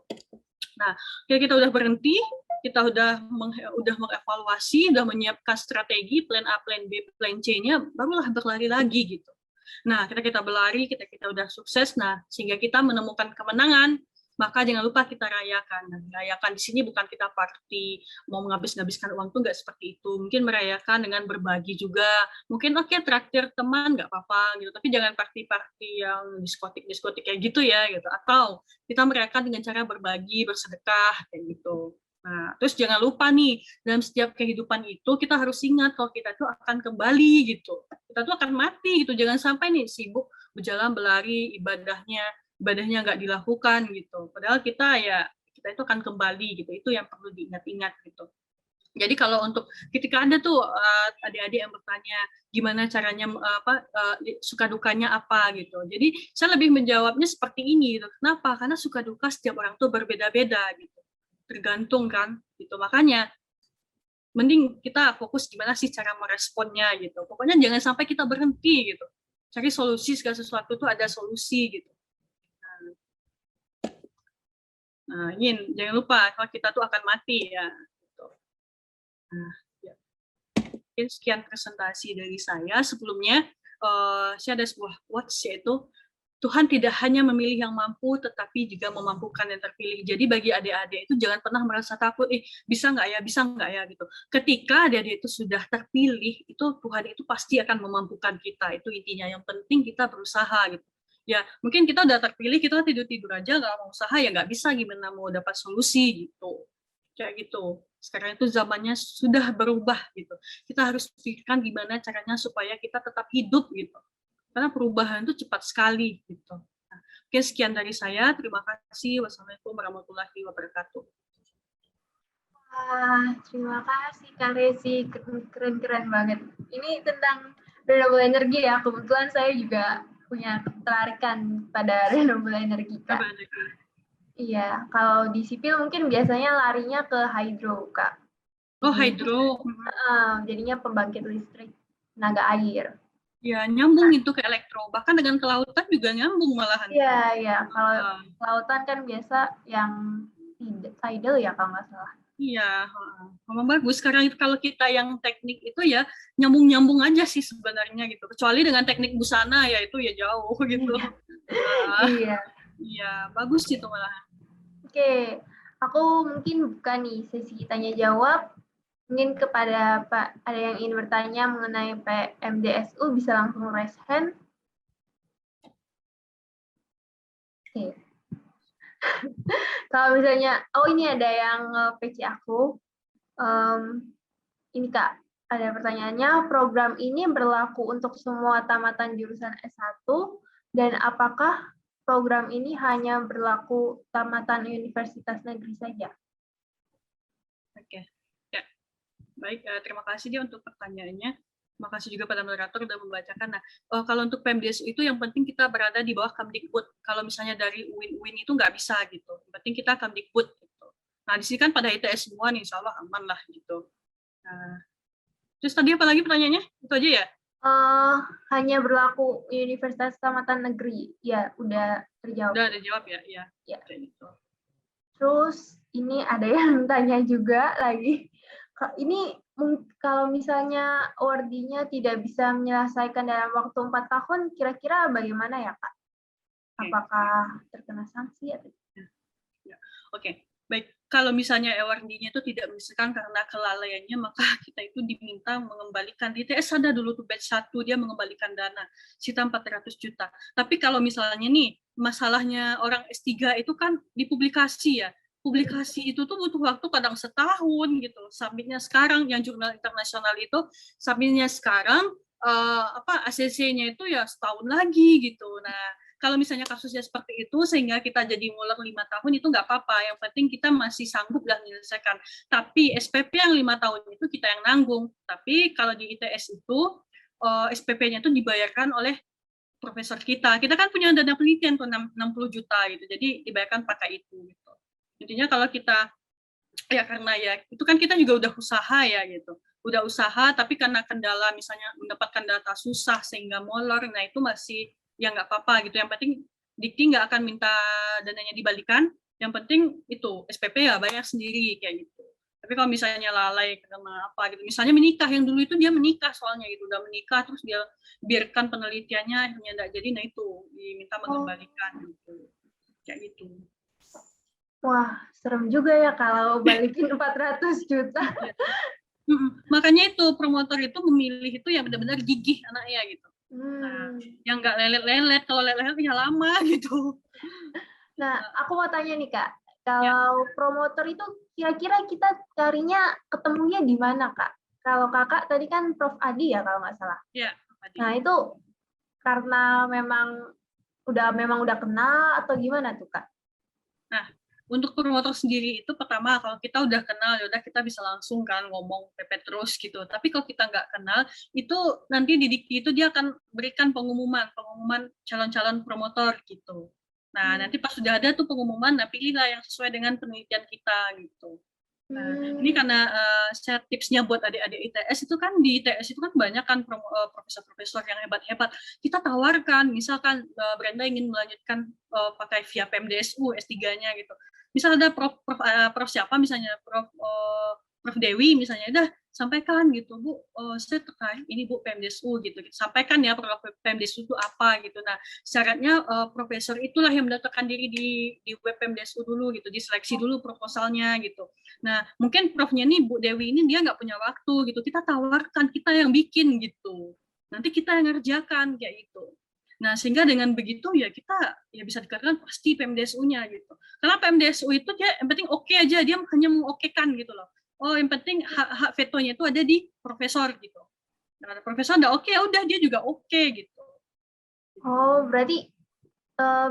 Nah, kita udah berhenti, kita udah mengevaluasi, udah menyiapkan strategi, plan A, plan B, plan C-nya, barulah berlari lagi gitu. Nah, kita berlari, kita udah sukses, nah sehingga kita menemukan kemenangan, maka jangan lupa kita rayakan. Nah, rayakan di sini bukan kita party, mau menghabiskan uang tuh nggak seperti itu. Mungkin merayakan dengan berbagi juga. Mungkin traktir teman nggak apa-apa gitu, tapi jangan party-party yang diskotik kayak gitu ya gitu. Atau kita merayakan dengan cara berbagi, bersedekah kayak gitu. Nah, terus jangan lupa nih, dalam setiap kehidupan itu kita harus ingat kalau kita tuh akan kembali gitu. Kita tuh akan mati gitu. Jangan sampai nih sibuk berjalan berlari ibadahnya nggak dilakukan gitu. Padahal kita itu akan kembali gitu. Itu yang perlu diingat-ingat gitu. Jadi kalau untuk ketika ada tuh adik-adik yang bertanya gimana caranya suka dukanya apa gitu. Jadi saya lebih menjawabnya seperti ini gitu. Kenapa? Karena suka duka setiap orang tuh berbeda-beda gitu. Tergantung kan gitu. Makanya mending kita fokus gimana sih cara meresponnya gitu. Pokoknya jangan sampai kita berhenti gitu. Cari solusi, segala sesuatu tuh ada solusi gitu. Nah, jangan lupa kalau kita tuh akan mati ya. Gitu. Nah, ya. Mungkin sekian presentasi dari saya. Sebelumnya saya ada sebuah quotes yaitu Tuhan tidak hanya memilih yang mampu, tetapi juga memampukan yang terpilih. Jadi bagi adik-adik itu jangan pernah merasa takut, bisa nggak ya, gitu. Ketika adik-adik itu sudah terpilih, itu Tuhan itu pasti akan memampukan kita. Itu intinya. Yang penting kita berusaha gitu. Ya mungkin kita udah terpilih, kita tidur aja nggak mau usaha, ya nggak bisa gimana mau dapat solusi gitu. Kayak gitu. Sekarang itu zamannya sudah berubah gitu. Kita harus pikirkan gimana caranya supaya kita tetap hidup gitu. karena perubahan itu cepat sekali gitu. Nah, oke, sekian dari saya. Terima kasih. Wassalamualaikum warahmatullahi wabarakatuh. Wah, terima kasih Kak Resi, keren-keren banget. Ini tentang renewable energy ya, kebetulan saya juga punya ketertarikan pada renewable energy Kak. Iya, kalau di sipil mungkin biasanya larinya ke hydro Kak. Oh, hydro. Jadinya pembangkit listrik tenaga air. Ya, nyambung itu ke elektro. Bahkan dengan kelautan juga nyambung malahan. Iya. Kalau kelautan kan biasa yang tidal ya kalau nggak salah. Iya, memang bagus. Sekarang kalau kita yang teknik itu ya nyambung-nyambung aja sih sebenarnya gitu. Kecuali dengan teknik busana ya itu ya jauh gitu. Iya. Iya, bagus itu malahan. Oke, aku mungkin buka nih sesi tanya jawab. Mungkin kepada Pak, ada yang ingin bertanya mengenai PMDSU, bisa langsung raise hand. Oke. Kalau misalnya, ini ada yang PC aku. Ini Kak, ada pertanyaannya, program ini berlaku untuk semua tamatan jurusan S1, dan apakah program ini hanya berlaku tamatan universitas negeri saja? Oke. Ya. Baik, terima kasih dia untuk pertanyaannya. Terima kasih juga pada moderator sudah membacakan. Nah, kalau untuk PMDSU itu yang penting kita berada di bawah Kemdikbud. Kalau misalnya dari UIN itu nggak bisa gitu. Yang penting kita Kemdikbud gitu. Nah, di sini kan pada ITS semua nih, insya Allah aman lah gitu. Nah, terus tadi apa lagi pertanyaannya? Itu aja ya? Hanya berlaku Universitas Tamatan Negeri. Ya, udah terjawab. Udah ada jawab ya? Ya. Gitu. Terus ini ada yang tanya juga lagi. Ini kalau misalnya awardee-nya tidak bisa menyelesaikan dalam waktu 4 tahun, kira-kira bagaimana ya, Kak? Apakah terkena sanksi atau tidak? Oke, baik. Kalau misalnya awardee-nya itu tidak menyelesaikan karena kelalaiannya, maka kita itu diminta mengembalikan. Di ITS ada dulu tuh batch 1, dia mengembalikan dana, sita 400 juta. Tapi kalau misalnya nih, masalahnya orang S3 itu kan dipublikasi ya. Publikasi itu tuh butuh waktu kadang setahun gitu. Submitnya sekarang, yang jurnal internasional itu submitnya sekarang, ACC-nya itu ya setahun lagi gitu. Nah, kalau misalnya kasusnya seperti itu sehingga kita jadi ngulek 5 tahun itu nggak apa-apa. Yang penting kita masih sanggup dan menyelesaikan. Tapi SPP yang 5 tahun itu kita yang nanggung. Tapi kalau di ITS itu SPP-nya itu dibayarkan oleh profesor kita. Kita kan punya dana penelitian tuh 60 juta gitu. Jadi dibayarkan pakai itu gitu. Intinya kalau kita ya karena ya itu kan kita juga udah usaha ya gitu. Udah usaha tapi karena kendala misalnya mendapatkan data susah sehingga molor. Nah itu masih ya nggak apa-apa gitu. Yang penting Dikti nggak akan minta dananya dibalikan. Yang penting itu SPP ya bayar sendiri kayak gitu. Tapi kalau misalnya lalai karena apa gitu, misalnya menikah, yang dulu itu dia menikah soalnya gitu, udah menikah terus dia biarkan penelitiannya akhirnya nggak jadi, nah itu diminta mengembalikan gitu, kayak gitu. Wah, serem juga ya kalau balikin 400 juta. Makanya itu promotor itu memilih itu yang benar-benar gigih anaknya gitu. Nah, yang nggak lelet-lelet, kalau lelet-lelet ya lama gitu. Nah, aku mau tanya nih Kak, kalau promotor itu kira-kira kita carinya ketemunya di mana Kak? Kalau Kakak tadi kan Prof. Adi ya kalau nggak salah. Ya, nah itu karena memang udah kenal atau gimana tuh Kak? Nah, untuk promotor sendiri itu pertama kalau kita udah kenal ya udah kita bisa langsung kan ngomong pepet terus gitu. Tapi kalau kita nggak kenal itu nanti di Dikti itu dia akan berikan pengumuman calon-calon promotor gitu. Nah, nanti pas sudah ada tuh pengumuman, nah pilihlah yang sesuai dengan penelitian kita gitu. Nah, ini karena saya tipsnya buat adik-adik ITS itu kan di ITS itu kan banyak kan profesor-profesor yang hebat-hebat. Kita tawarkan, misalkan Brenda ingin melanjutkan pakai via PMDSU S3-nya gitu. Misal ada prof siapa misalnya Prof Dewi misalnya, udah sampaikan gitu, Bu, saya terkait ini Bu PMDSU gitu. Sampaikan ya PMDSU itu apa gitu. Nah, syaratnya profesor itulah yang mendaftarkan diri di web PMDSU dulu gitu, diseleksi dulu proposalnya gitu. Nah, mungkin profnya nih Bu Dewi ini dia nggak punya waktu gitu. Kita tawarkan, kita yang bikin gitu. Nanti kita yang ngerjakan kayak gitu. Nah, sehingga dengan begitu ya kita ya bisa dikatakan pasti PMDSU-nya gitu. Karena PMDSU itu dia yang penting oke aja, dia hanya mengokekan gitu loh. Oh, yang penting hak vetonya itu ada di profesor gitu. Nah, profesor udah oke, udah dia juga oke gitu. Oh, berarti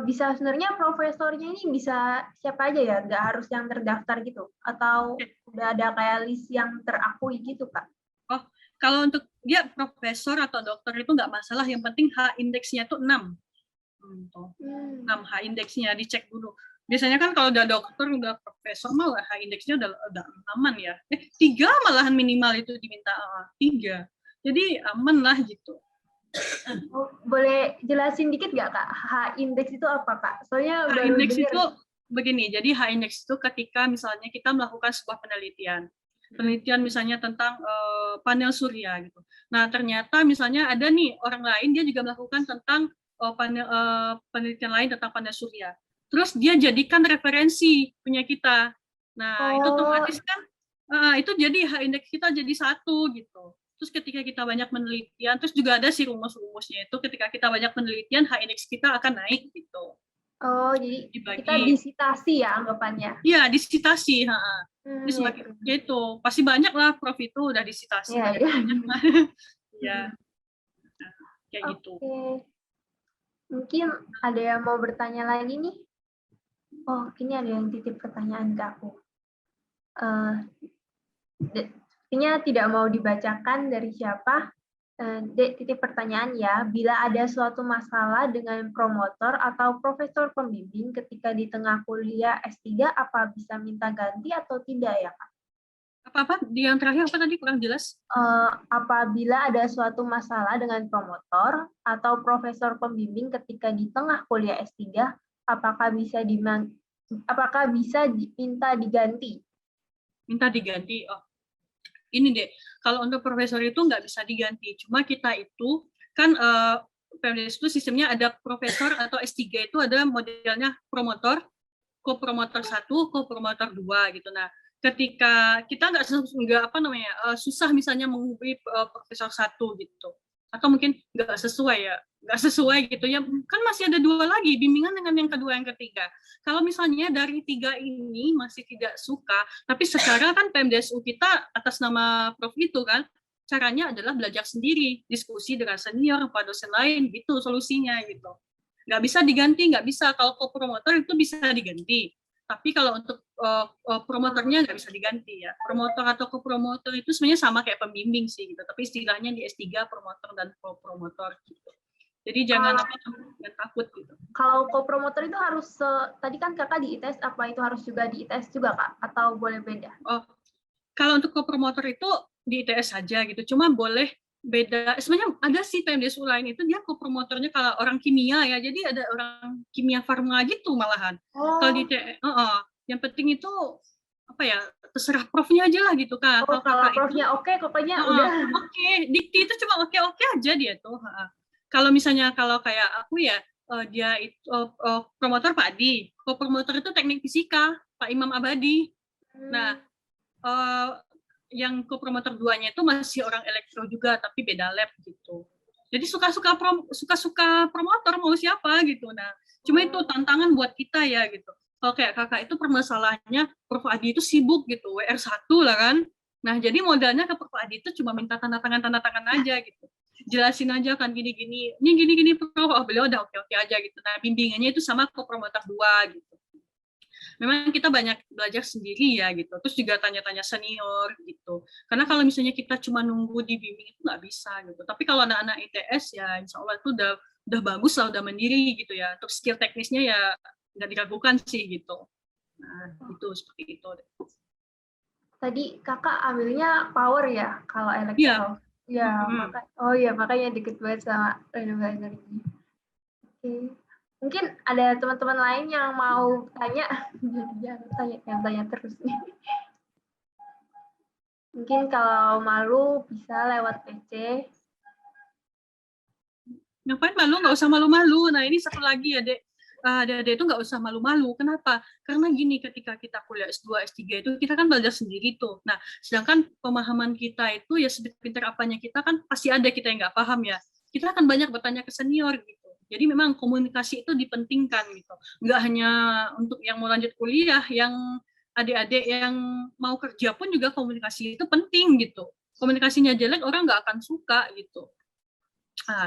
bisa sebenarnya profesornya ini bisa siapa aja ya? Nggak harus yang terdaftar gitu? Atau udah ada kayak list yang terakui gitu, Kak? Oh, kalau untuk dia profesor atau dokter itu nggak masalah, yang penting H indeksnya itu 6. 6 H indeksnya dicek dulu. Biasanya kan kalau udah dokter, udah profesor mah H indeksnya udah aman ya. 3 malahan minimal itu diminta 3. Jadi aman lah gitu. Oh, boleh jelasin dikit nggak, Kak? H indeks itu apa, Kak? Soalnya H baru indeks itu dengar. begini, jadi H indeks itu ketika misalnya kita melakukan sebuah penelitian. Penelitian misalnya tentang panel surya gitu. Nah, ternyata misalnya ada nih orang lain dia juga melakukan tentang penelitian lain tentang panel surya. Terus dia jadikan referensi punya kita. Nah, itu Oh, otomatis kan itu jadi H indeks kita jadi 1 gitu. Terus ketika kita banyak penelitian, terus juga ada sih rumus-rumusnya itu ketika kita banyak penelitian H indeks kita akan naik gitu. oh, jadi kita Dibagi. disitasi ya anggapannya. Iya, disitasi, Jadi Ya, semakin ya itu pasti banyak lah prof itu udah disitasi ya, banyak ya. banyak lah. Iya, kayak gitu. Oke, mungkin ada yang mau bertanya lagi nih. Oh, ini ada yang titip pertanyaan ke aku. Sepertinya tidak mau dibacakan dari siapa. Dek, titip pertanyaan ya, bila ada suatu masalah dengan promotor atau profesor pembimbing ketika di tengah kuliah S3, apa bisa minta ganti atau tidak ya, Kak? Apa-apa di yang terakhir apa tadi kurang jelas? Apabila ada suatu masalah dengan promotor atau profesor pembimbing ketika di tengah kuliah S3, apakah bisa diminta diganti? Minta diganti. Oh, ini deh. Kalau untuk profesor itu nggak bisa diganti. Cuma kita itu kan PMDS itu sistemnya ada profesor atau S3 itu ada modelnya promotor, co-promotor 1, co-promotor 2 gitu. Nah, ketika kita nggak apa namanya susah misalnya menghubungi profesor 1 gitu, atau mungkin nggak sesuai gitu ya, kan masih ada 2 lagi bimbingan dengan yang kedua yang ketiga. Kalau misalnya dari 3 ini masih tidak suka, tapi sekarang kan PMDSU kita atas nama Prof itu kan caranya adalah belajar sendiri, diskusi dengan senior, pak dosen lain gitu solusinya gitu. Nggak bisa diganti, nggak bisa. Kalau co-promotor itu bisa diganti. Tapi kalau untuk promotornya nggak bisa diganti ya. Promotor atau co-promotor itu sebenarnya sama kayak pembimbing sih gitu. Tapi istilahnya di S3 promotor dan co-promotor gitu. Jadi jangan takut gitu. Kalau co-promotor itu harus, tadi kan kakak di ITS, apa itu harus juga di ITS juga, Kak? Atau boleh beda? Oh, kalau untuk co-promotor itu di ITS saja gitu. Cuma boleh beda. Sebenarnya ada sih PMDSU lain itu dia co-promotornya kalau orang kimia ya. Jadi ada orang kimia farma gitu malahan. Kalau di ITS, yang penting itu apa ya, terserah profnya aja lah gitu Kak. Oh, kalau profnya oke, pokoknya udah. Oke, dikti itu cuma oke aja dia tuh. Kalau misalnya kalau kayak aku ya dia itu promotor Pak Adi, co-promotor itu teknik fisika Pak Imam Abadi. Nah, yang co-promotor 2-nya itu masih orang elektro juga tapi beda lab gitu. Jadi suka-suka promotor mau siapa gitu. Nah, cuma itu tantangan buat kita ya gitu. Kalau kayak kakak itu permasalahannya Prof Adi itu sibuk gitu, WR1 lah kan. Nah, jadi modalnya ke Prof Adi itu cuma minta tanda tangan aja gitu. Jelasin aja kan gini-gini, ini gini-gini Prof, beliau udah oke-oke aja gitu. Nah, bimbingannya itu sama co-promotor 2 gitu. Memang kita banyak belajar sendiri ya gitu. Terus juga tanya-tanya senior gitu. Karena kalau misalnya kita cuma nunggu di bimbing itu nggak bisa gitu. Tapi kalau anak-anak ITS ya insya Allah itu udah bagus lah, udah mandiri gitu ya. Untuk skill teknisnya ya nggak diragukan sih gitu. Nah, itu seperti itu. Tadi kakak ambilnya power ya, kalau Iya. elektro. Ya, makanya deket banget sama renewable energy. Oke. Mungkin ada teman-teman lain yang mau tanya, jadi yang tanya terus nih. Mungkin kalau malu bisa lewat PC. Ngapain malu? Nggak usah malu-malu. Nah, ini satu lagi ya, Dek. Adik-adik itu nggak usah malu-malu. Kenapa? Karena gini, ketika kita kuliah S2, S3 itu kita kan belajar sendiri tuh. Nah, sedangkan pemahaman kita itu ya sepintar apanya kita kan pasti ada kita yang nggak paham ya. Kita akan banyak bertanya ke senior gitu. Jadi memang komunikasi itu dipentingkan gitu. Nggak hanya untuk yang mau lanjut kuliah, yang adik-adik yang mau kerja pun juga komunikasi itu penting gitu. Komunikasinya jelek orang nggak akan suka gitu.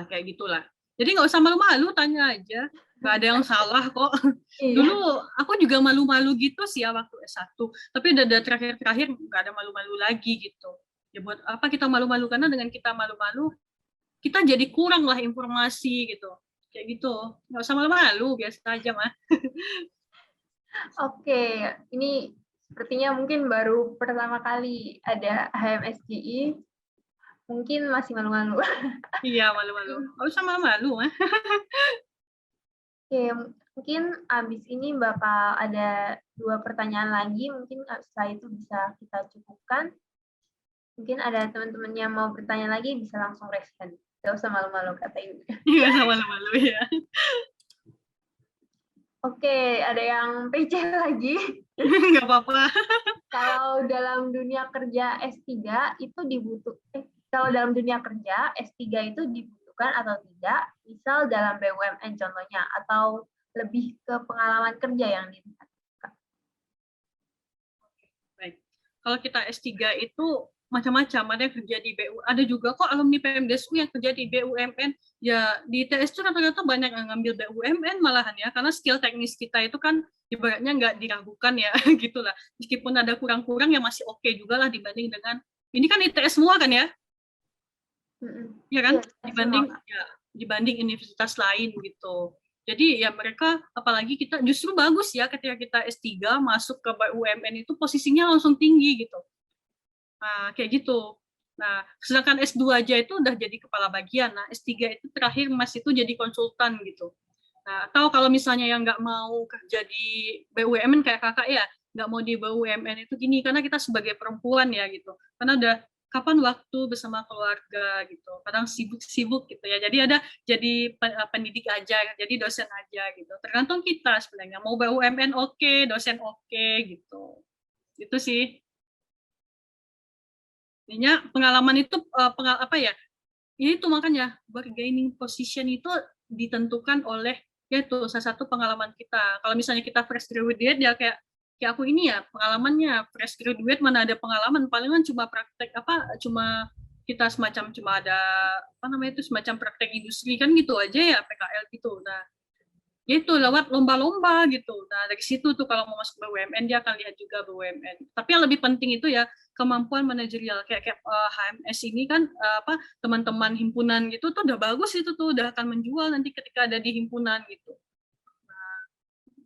Kayak gitulah. Jadi nggak usah malu-malu, tanya aja. Nggak ada yang salah kok. Iya. Dulu aku juga malu-malu gitu sih ya waktu S1. Tapi udah terakhir-terakhir nggak ada malu-malu lagi gitu. Ya buat apa kita malu-malu? Karena dengan kita malu-malu, kita jadi kurang lah informasi gitu. Kayak gitu. Nggak usah malu-malu, biasa aja mah. Oke, ini sepertinya mungkin baru pertama kali ada HMSGI. Mungkin masih malu-malu. Iya, malu-malu. Nggak usah malu-malu mah. Oke, mungkin abis ini bakal ada 2 pertanyaan lagi. Mungkin setelah itu bisa kita cukupkan. Mungkin ada teman-teman yang mau bertanya lagi, bisa langsung raise hand. Gak usah malu-malu, kata Ibu. Nggak usah malu-malu ya. Oke, ada yang PC lagi. Nggak apa-apa. Kalau dalam dunia kerja S3 itu kalau dalam dunia kerja S3 itu dibutuhkan atau tidak? Misal dalam BUMN contohnya, atau lebih ke pengalaman kerja yang dilihat. Baik. Kalau kita S3 itu macam-macam, ada yang kerja di BU, ada juga kok alumni PMDSU yang kerja di BUMN. Ya di ITS itu ternyata banyak yang ngambil BUMN malahan ya, karena skill teknis kita itu kan ibaratnya nggak diragukan ya, gitulah. Meskipun ada kurang-kurang ya masih oke juga lah dibanding dengan ini kan ITS semua kan ya, ya kan? Dibanding universitas lain gitu. Jadi ya mereka, apalagi kita justru bagus ya ketika kita S3 masuk ke BUMN itu posisinya langsung tinggi gitu. Nah, kayak gitu. Nah, sedangkan S2 aja itu udah jadi kepala bagian. Nah, S3 itu terakhir Mas itu jadi konsultan gitu. Nah, atau kalau misalnya yang nggak mau kerja di BUMN kayak kakak ya, nggak mau di BUMN itu gini, karena kita sebagai perempuan ya gitu. Karena udah kapan waktu bersama keluarga gitu. Kadang sibuk-sibuk gitu ya. Jadi pendidik aja, jadi dosen aja gitu. Tergantung kita sebenarnya. Mau BUMN oke, dosen oke gitu. Itu sih. Intinya pengalaman itu ini tuh makanya bargaining position itu ditentukan oleh yaitu salah satu pengalaman kita. Kalau misalnya kita fresh graduate ya kayak aku ini ya pengalamannya fresh graduate, mana ada pengalaman, palingan cuma praktek cuma kita cuma ada semacam praktek industri kan gitu aja ya, PKL gitu. Nah, itu lewat lomba-lomba gitu. Nah, dari situ tuh kalau mau masuk BUMN dia akan lihat juga BUMN. Tapi yang lebih penting itu ya kemampuan manajerial. Kayak HMS ini kan teman-teman himpunan gitu tuh udah bagus, itu tuh udah akan menjual nanti ketika ada di himpunan gitu. Nah,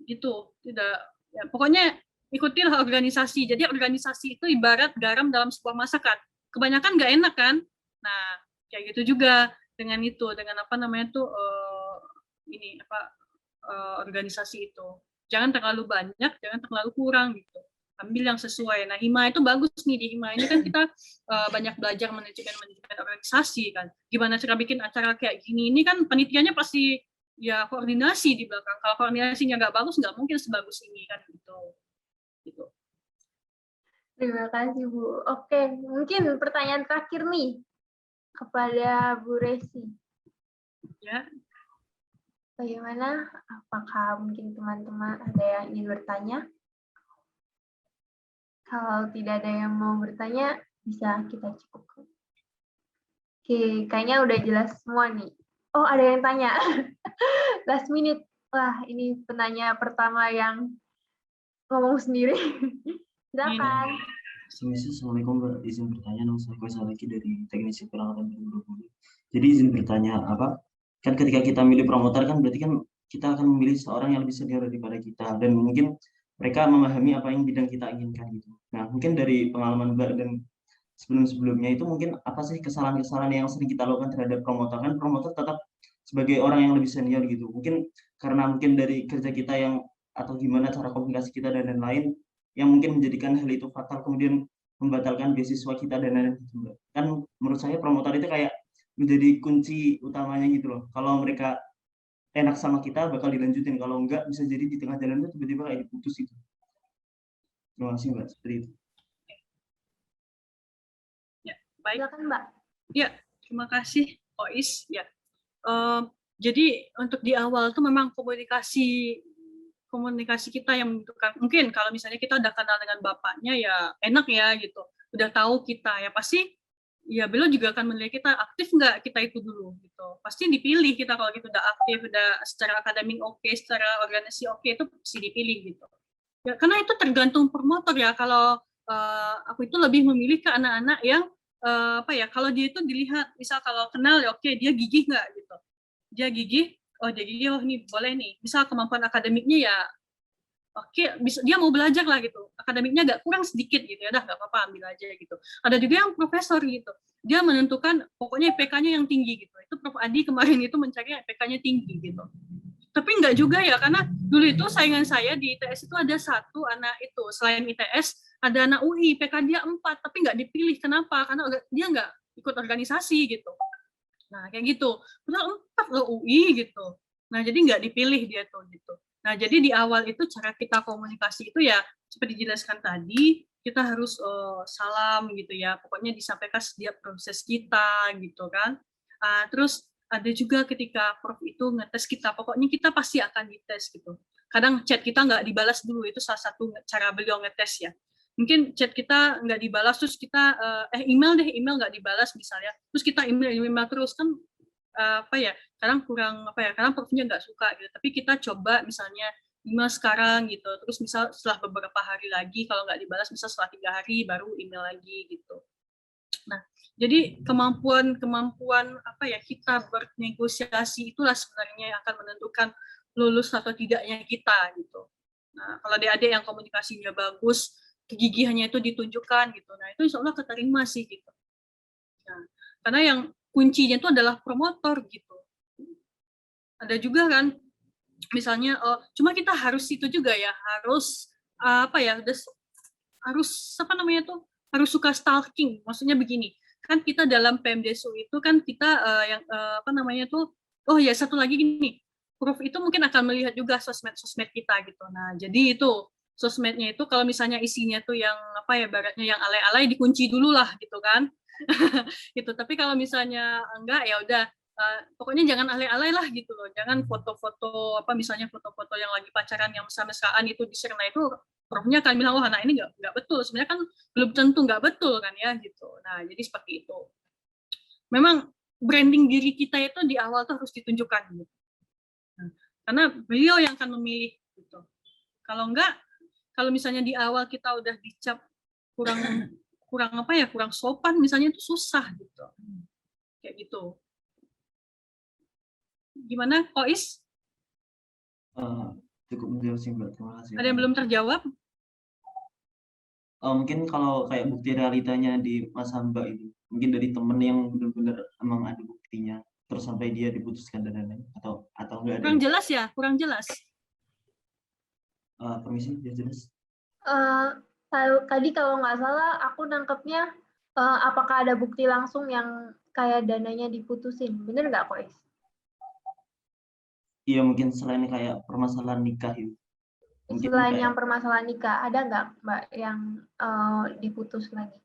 gitu. Tidak ya pokoknya ikutilah organisasi. Jadi organisasi itu ibarat garam dalam sebuah masakan. Kebanyakan nggak enak kan? Nah, kayak gitu juga dengan organisasi itu. Jangan terlalu banyak, jangan terlalu kurang gitu. Ambil yang sesuai. Nah, HIMA itu bagus nih. Di HIMA ini kan kita banyak belajar manajemen organisasi kan. Gimana cara bikin acara kayak gini. Ini kan penelitiannya pasti ya koordinasi di belakang. Kalau koordinasinya nggak bagus, nggak mungkin sebagus ini kan gitu. Terima kasih, Bu. Oke, mungkin pertanyaan terakhir nih kepada Bu Resi. Ya. Bagaimana? Apakah mungkin teman-teman ada yang ingin bertanya? Kalau tidak ada yang mau bertanya, bisa kita cukupkan. Oke, kayaknya udah jelas semua nih. Oh, ada yang tanya. Last minute. Wah, ini penanya pertama yang ngomong sendiri. Silakan. Assalamualaikum Mbak, izin bertanya, nama saya Faisal lagi dari Teknisi Peralatan 2020. Jadi izin bertanya, kan ketika kita milih promotor kan berarti kan kita akan memilih seorang yang lebih senior daripada kita dan mungkin mereka memahami apa yang bidang kita inginkan gitu. Nah, mungkin dari pengalaman Mbak dan sebelum-sebelumnya itu mungkin apa sih kesalahan-kesalahan yang sering kita lakukan terhadap promotor? Kan promotor tetap sebagai orang yang lebih senior gitu. Mungkin karena mungkin dari kerja kita yang atau gimana cara komunikasi kita dan lain-lain yang mungkin menjadikan hal itu fatal kemudian membatalkan beasiswa kita dan lain-lain gitu. Kan menurut saya promotor itu kayak menjadi kunci utamanya gitu loh. Kalau mereka enak sama kita bakal dilanjutin, kalau enggak bisa jadi di tengah jalan itu tiba-tiba kayak diputus itu. Terima kasih Mbak, seperti itu. Ya, baik. Silakan Mbak. Ya, terima kasih Ois. Ya. Jadi untuk di awal tuh memang komunikasi kita yang menentukan. Mungkin kalau misalnya kita udah kenal dengan bapaknya ya enak ya gitu, udah tahu kita ya pasti ya beliau juga akan menilai kita aktif nggak kita itu dulu gitu. Pasti dipilih kita kalau gitu udah aktif, udah secara akademik oke, secara organisasi oke, itu pasti dipilih gitu. Ya, karena itu tergantung promotor ya. Kalau aku itu lebih memilih ke anak-anak yang apa ya, kalau dia itu dilihat, misal kalau kenal ya oke, dia gigih nggak gitu. Dia gigih, oh dia gigih, oh ini boleh nih. Misal kemampuan akademiknya ya oke, bisa dia mau belajar lah gitu, akademiknya agak kurang sedikit gitu ya, udah nggak apa-apa ambil aja gitu. Ada juga yang profesor gitu, dia menentukan pokoknya IPK-nya yang tinggi gitu. Itu Prof Adi kemarin itu mencari IPK-nya tinggi gitu. Tapi nggak juga ya, karena dulu itu saingan saya di ITS itu ada satu anak itu, selain ITS ada anak UI, IPK dia 4, tapi nggak dipilih. Kenapa? Karena dia nggak ikut organisasi gitu. Nah kayak gitu, padahal 4 loh UI gitu. Nah jadi nggak dipilih dia tuh gitu. Nah, jadi di awal itu cara kita komunikasi itu ya seperti dijelaskan tadi, kita harus salam gitu ya, pokoknya disampaikan setiap proses kita gitu kan. Terus ada juga ketika Prof itu ngetes kita, pokoknya kita pasti akan dites gitu. Kadang chat kita nggak dibalas dulu, itu salah satu cara beliau ngetes ya. Mungkin chat kita nggak dibalas, terus kita email nggak dibalas misalnya, terus kita email terus kan apa ya, kadang kurang apa ya, kadang profnya nggak suka gitu, tapi kita coba misalnya email sekarang gitu, terus misal setelah beberapa hari lagi kalau nggak dibalas, misal setelah 3 hari baru email lagi gitu. Nah jadi kemampuan apa ya, kita bernegosiasi itulah sebenarnya yang akan menentukan lulus atau tidaknya kita gitu. Nah kalau adik-adik yang komunikasinya bagus, kegigihannya itu ditunjukkan gitu, nah itu insya Allah keterima sih gitu. Nah karena yang kuncinya itu adalah promotor gitu. Ada juga kan, misalnya cuma kita harus itu juga ya, harus apa ya, harus apa namanya tuh, harus suka stalking. Maksudnya begini, kan kita dalam PMDSU itu kan kita yang apa namanya tuh, oh ya satu lagi gini, Prof itu mungkin akan melihat juga sosmed kita gitu. Nah jadi itu sosmednya itu kalau misalnya isinya tuh yang apa ya, baratnya yang alay-alay dikunci dulu lah gitu kan. Gitu. Tapi kalau misalnya enggak ya udah pokoknya jangan alay-alay lah gitu loh. Jangan foto-foto apa, misalnya foto-foto yang lagi pacaran yang mesra-mesraan itu di-share. Nah itu profnya akan bilang, wah anak ini nggak betul. Sebenarnya kan belum tentu nggak betul kan ya gitu. Nah jadi seperti itu. Memang branding diri kita itu di awal tuh harus ditunjukkan gitu. Nah, karena beliau yang akan memilih gitu. Kalau enggak, kalau misalnya di awal kita udah dicap kurang apa ya, kurang sopan misalnya, itu susah gitu. Kayak gitu. Gimana, Kois? Cukup menjawab sih Mbak, terima kasih. Ada yang belum terjawab? Mungkin kalau kayak bukti realitanya di masa Mbak itu, mungkin dari temen yang benar-benar emang ada buktinya, terus sampai dia diputuskan dan lain-lain, atau enggak ada? Kurang jelas ya, kurang jelas. Permisi, dia jelas. Tadi kalau nggak salah aku nangkepnya apakah ada bukti langsung yang kayak dananya diputusin, bener nggak Kois? Iya mungkin selain kayak permasalahan nikah itu. Selain yang permasalahan nikah, ada nggak Mbak yang diputus lagi?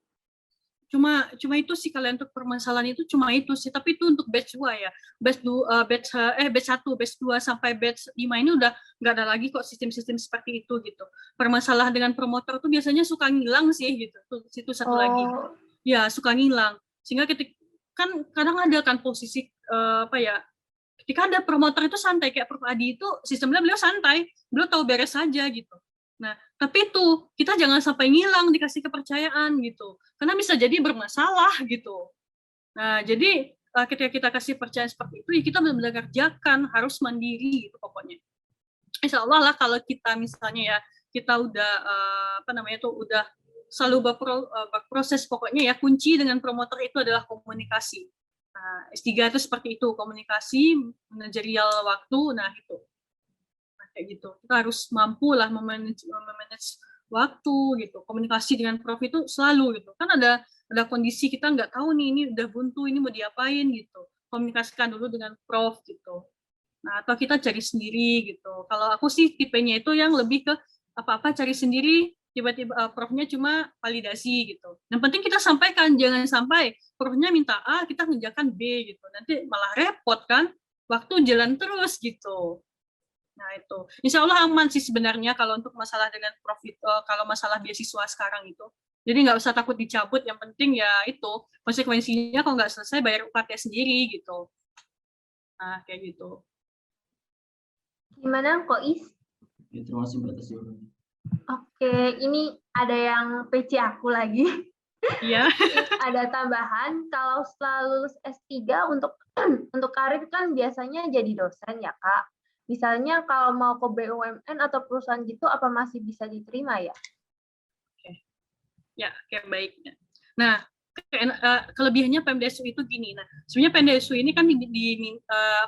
Cuma itu sih, kalau untuk permasalahan itu cuma itu sih, tapi itu untuk batch 2 ya. Batch 1, batch 2 sampai batch 5 ini udah nggak ada lagi kok sistem-sistem seperti itu gitu. Permasalahan dengan promotor tuh biasanya suka ngilang sih gitu. Itu satu lagi. Ya, suka ngilang. Sehingga kan kadang ada kan posisi apa ya, ketika ada promotor itu santai, kayak Prof Adi itu sistemnya beliau santai, beliau tahu beres saja gitu. Nah, tapi itu kita jangan sampai ngilang dikasih kepercayaan gitu, karena bisa jadi bermasalah gitu. Nah, jadi ketika kita kasih percayaan seperti itu, ya kita benar-benar kerjakan, harus mandiri gitu pokoknya. Insya Allah lah kalau kita misalnya ya, kita udah apa namanya tuh, udah selalu berproses, pokoknya ya kunci dengan promotor itu adalah komunikasi. Nah, S3 itu seperti itu, komunikasi, manajerial waktu, nah itu. Nah, kayak gitu. Kita harus mampu lah memanage waktu gitu. Komunikasi dengan prof itu selalu gitu. Kan ada kondisi kita nggak tahu nih, ini udah buntu, ini mau diapain gitu. Komunikasikan dulu dengan prof gitu. Nah, atau kita cari sendiri gitu. Kalau aku sih tipenya itu yang lebih ke apa-apa cari sendiri, tiba-tiba profnya cuma validasi gitu. Yang penting kita sampaikan, jangan sampai profnya minta A, kita ngerjakan B gitu. Nanti malah repot kan, waktu jalan terus gitu. Nah itu, insya Allah aman sih sebenarnya kalau untuk masalah dengan prof, kalau masalah beasiswa sekarang itu. Jadi nggak usah takut dicabut, yang penting ya itu konsekuensinya kalau nggak selesai bayar UKT sendiri gitu. Nah, kayak gitu. Gimana kok Is? Ya, terima kasih Mbak atas jawabannya. Oke, ini ada yang PC aku lagi. Iya. Ada tambahan, kalau setelah lulus S3 untuk karir kan biasanya jadi dosen ya Kak. Misalnya kalau mau ke BUMN atau perusahaan gitu, apa masih bisa diterima ya? Ya, kayak baiknya. Nah, kelebihannya PMDSU itu gini. Nah, sebenarnya PMDSU ini kan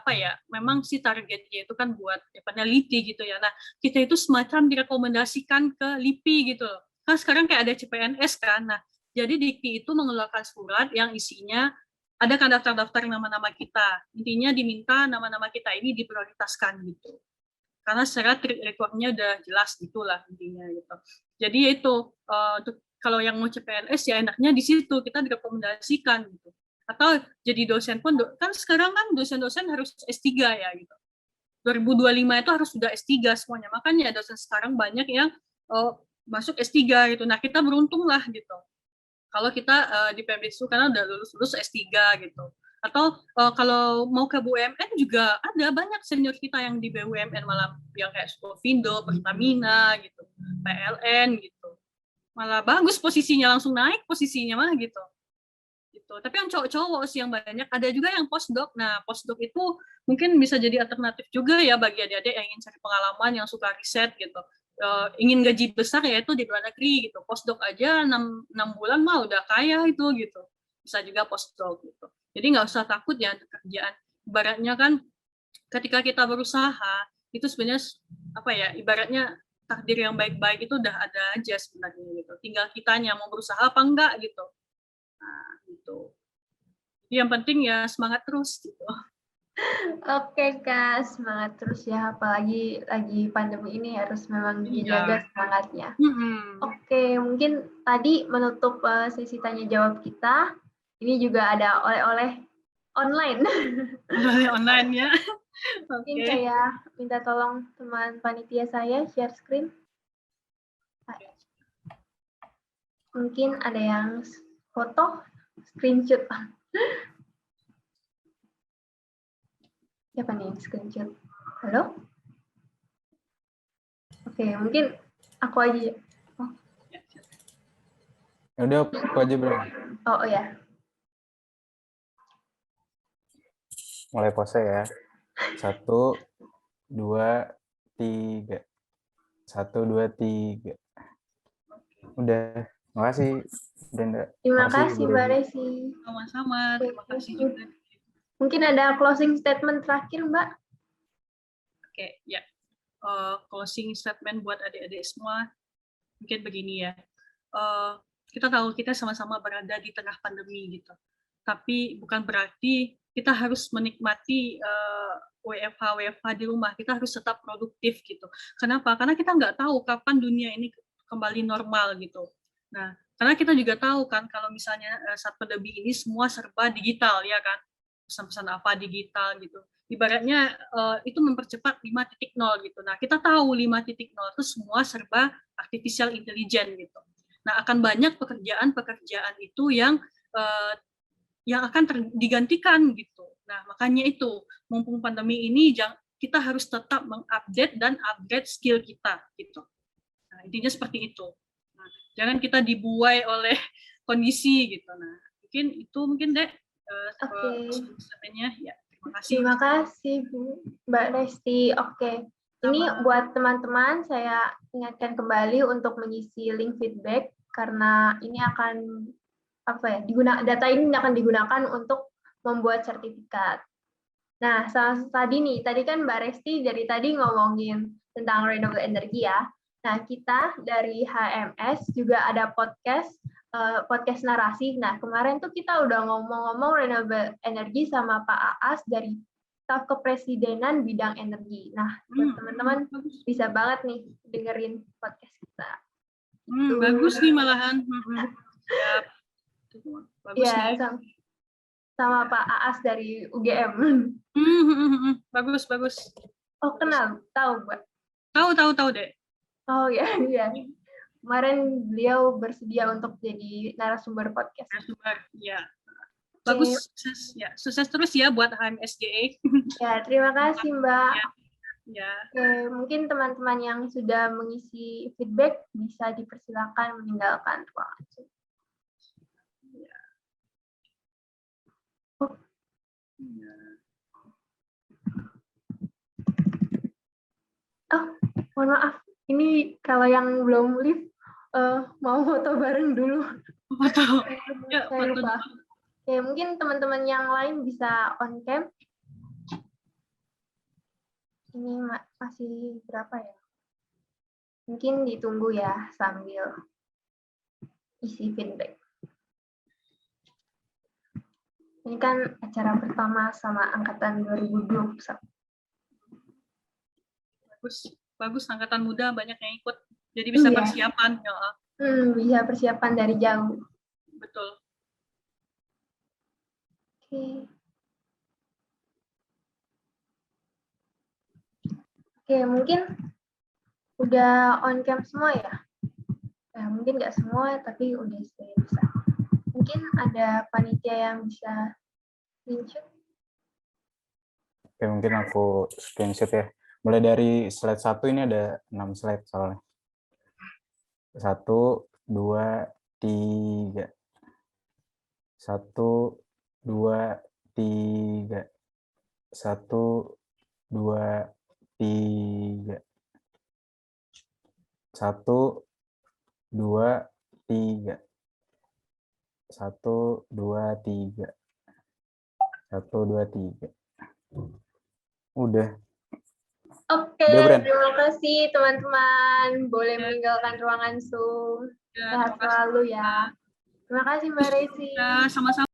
apa ya? Memang sih targetnya itu kan buat peneliti gitu ya. Nah, kita itu semacam direkomendasikan ke LIPI gitu. Kan sekarang kayak ada CPNS kan. Nah, jadi DIKI itu mengeluarkan surat yang isinya ada kan daftar-daftar nama-nama kita. Intinya diminta nama-nama kita ini diprioritaskan gitu. Karena secara record-nya udah jelas gitulah intinya gitu. Jadi itu kalau yang mau CPNS ya enaknya di situ kita direkomendasikan gitu. Atau jadi dosen pun kan sekarang kan dosen-dosen harus S3 ya gitu. 2025 itu harus sudah S3 semuanya. Makanya dosen sekarang banyak yang masuk S3 gitu. Nah, kita beruntung lah gitu. Kalau kita di PMDSU karena udah lulus S3 gitu. Atau kalau mau ke BUMN juga ada banyak senior kita yang di BUMN malah yang kayak Skovindo, Pertamina gitu, PLN gitu. Malah bagus posisinya, langsung naik posisinya mah gitu. Gitu. Tapi yang cowok-cowok sih yang banyak, ada juga yang postdoc. Nah, postdoc itu mungkin bisa jadi alternatif juga ya bagi adik-adik yang ingin cari pengalaman, yang suka riset gitu. Ingin gaji besar ya itu di luar negeri gitu. Postdoc aja 6 bulan mah udah kaya itu gitu. Bisa juga postdoc gitu. Jadi nggak usah takut ya untuk kerjaan. Ibaratnya kan ketika kita berusaha itu sebenarnya apa ya, ibaratnya takdir yang baik-baik itu udah ada aja sebenarnya gitu. Tinggal kitanya mau berusaha apa enggak gitu. Nah, gitu. Yang penting ya semangat terus gitu. Oke Kak, semangat terus ya, apalagi lagi pandemi ini harus memang dijaga semangatnya. Oke, mungkin tadi menutup sesi tanya jawab kita, ini juga ada oleh-oleh online. Oleh online ya. Mungkin saya minta tolong teman panitia saya share screen. Mungkin ada yang foto, screenshot. Siapa nih yang screenshot? Halo? Oke, mungkin aku aja. Oh. Ya udah, aku aja bro. Oh ya. Mulai pose ya. 1, 2, 3. 1, 2, 3. Udah. Makasih Brenda. Terima kasih Mbak Resi. Sama-sama. Terima kasih juga. Mungkin ada closing statement terakhir Mbak? Oke, ya. Closing statement buat adik-adik semua mungkin begini ya. Kita tahu kita sama-sama berada di tengah pandemi gitu. Tapi bukan berarti kita harus menikmati WFH di rumah. Kita harus tetap produktif gitu. Kenapa? Karena kita nggak tahu kapan dunia ini kembali normal gitu. Nah, karena kita juga tahu kan kalau misalnya saat pandemi ini semua serba digital ya kan. Pesan-pesan apa digital gitu. Ibaratnya itu mempercepat 5.0 gitu. Nah, kita tahu 5.0 itu semua serba artificial intelligence gitu. Nah, akan banyak pekerjaan-pekerjaan itu yang akan digantikan gitu. Nah, makanya itu, mumpung pandemi ini kita harus tetap mengupdate dan upgrade skill kita gitu. Nah, intinya seperti itu. Nah, jangan kita dibuai oleh kondisi gitu. Nah, mungkin Dek ya. Terima kasih. Terima kasih Bu Mbak Resti. Oke. Ini buat teman-teman saya ingatkan kembali untuk mengisi link feedback karena ini akan data ini akan digunakan untuk membuat sertifikat. Nah, tadi kan Mbak Resti dari tadi ngomongin tentang renewable energy ya. Nah, kita dari HMS juga ada podcast narasi. Nah, kemarin tuh kita udah ngomong-ngomong renewable energy sama Pak Aas dari Staf Kepresidenan Bidang Energi. Nah, buat teman-teman bisa banget nih dengerin podcast kita. Bagus nih malahan. Bagus ya, sama Pak Aas dari UGM. Bagus. Oh, kenal? Tahu, Mbak? Tahu, Dek. Oh, ya. kemarin beliau bersedia untuk jadi narasumber podcast. Narasumber, ya. Bagus, sukses ya. Sukses terus ya buat HMSGE. Ya, terima kasih Mbak. Ya. Oke, mungkin teman-teman yang sudah mengisi feedback bisa dipersilakan meninggalkan ruangan. Oh, mohon maaf. Ini kalau yang belum live, mau foto bareng dulu. Foto. Ya, Saya foto lupa. dulu. Oke, mungkin teman-teman yang lain bisa on cam. Ini masih berapa ya? Mungkin ditunggu ya sambil isi feedback. Ini kan acara pertama sama angkatan 2021. Bagus angkatan muda banyak yang ikut. Jadi bisa Iya. persiapan. Ya. Bisa persiapan dari jauh. Betul. Oke, mungkin udah on cam semua ya? Mungkin nggak semua, tapi udah bisa. Mungkin ada panitia yang bisa screenshot. Oke, mungkin aku screenshot ya. Mulai dari slide 1 ini ada 6 slide soalnya. 1, 2, 3. 1, 2, 3. 1, 2, 3. 1, 2, 3. 1, 2, 3. 1, 2, 3. Udah. Oke, terima kasih teman-teman. Boleh meninggalkan ruangan Zoom. Sehat selalu ya. Terima kasih Mbak Resi. Sama-sama.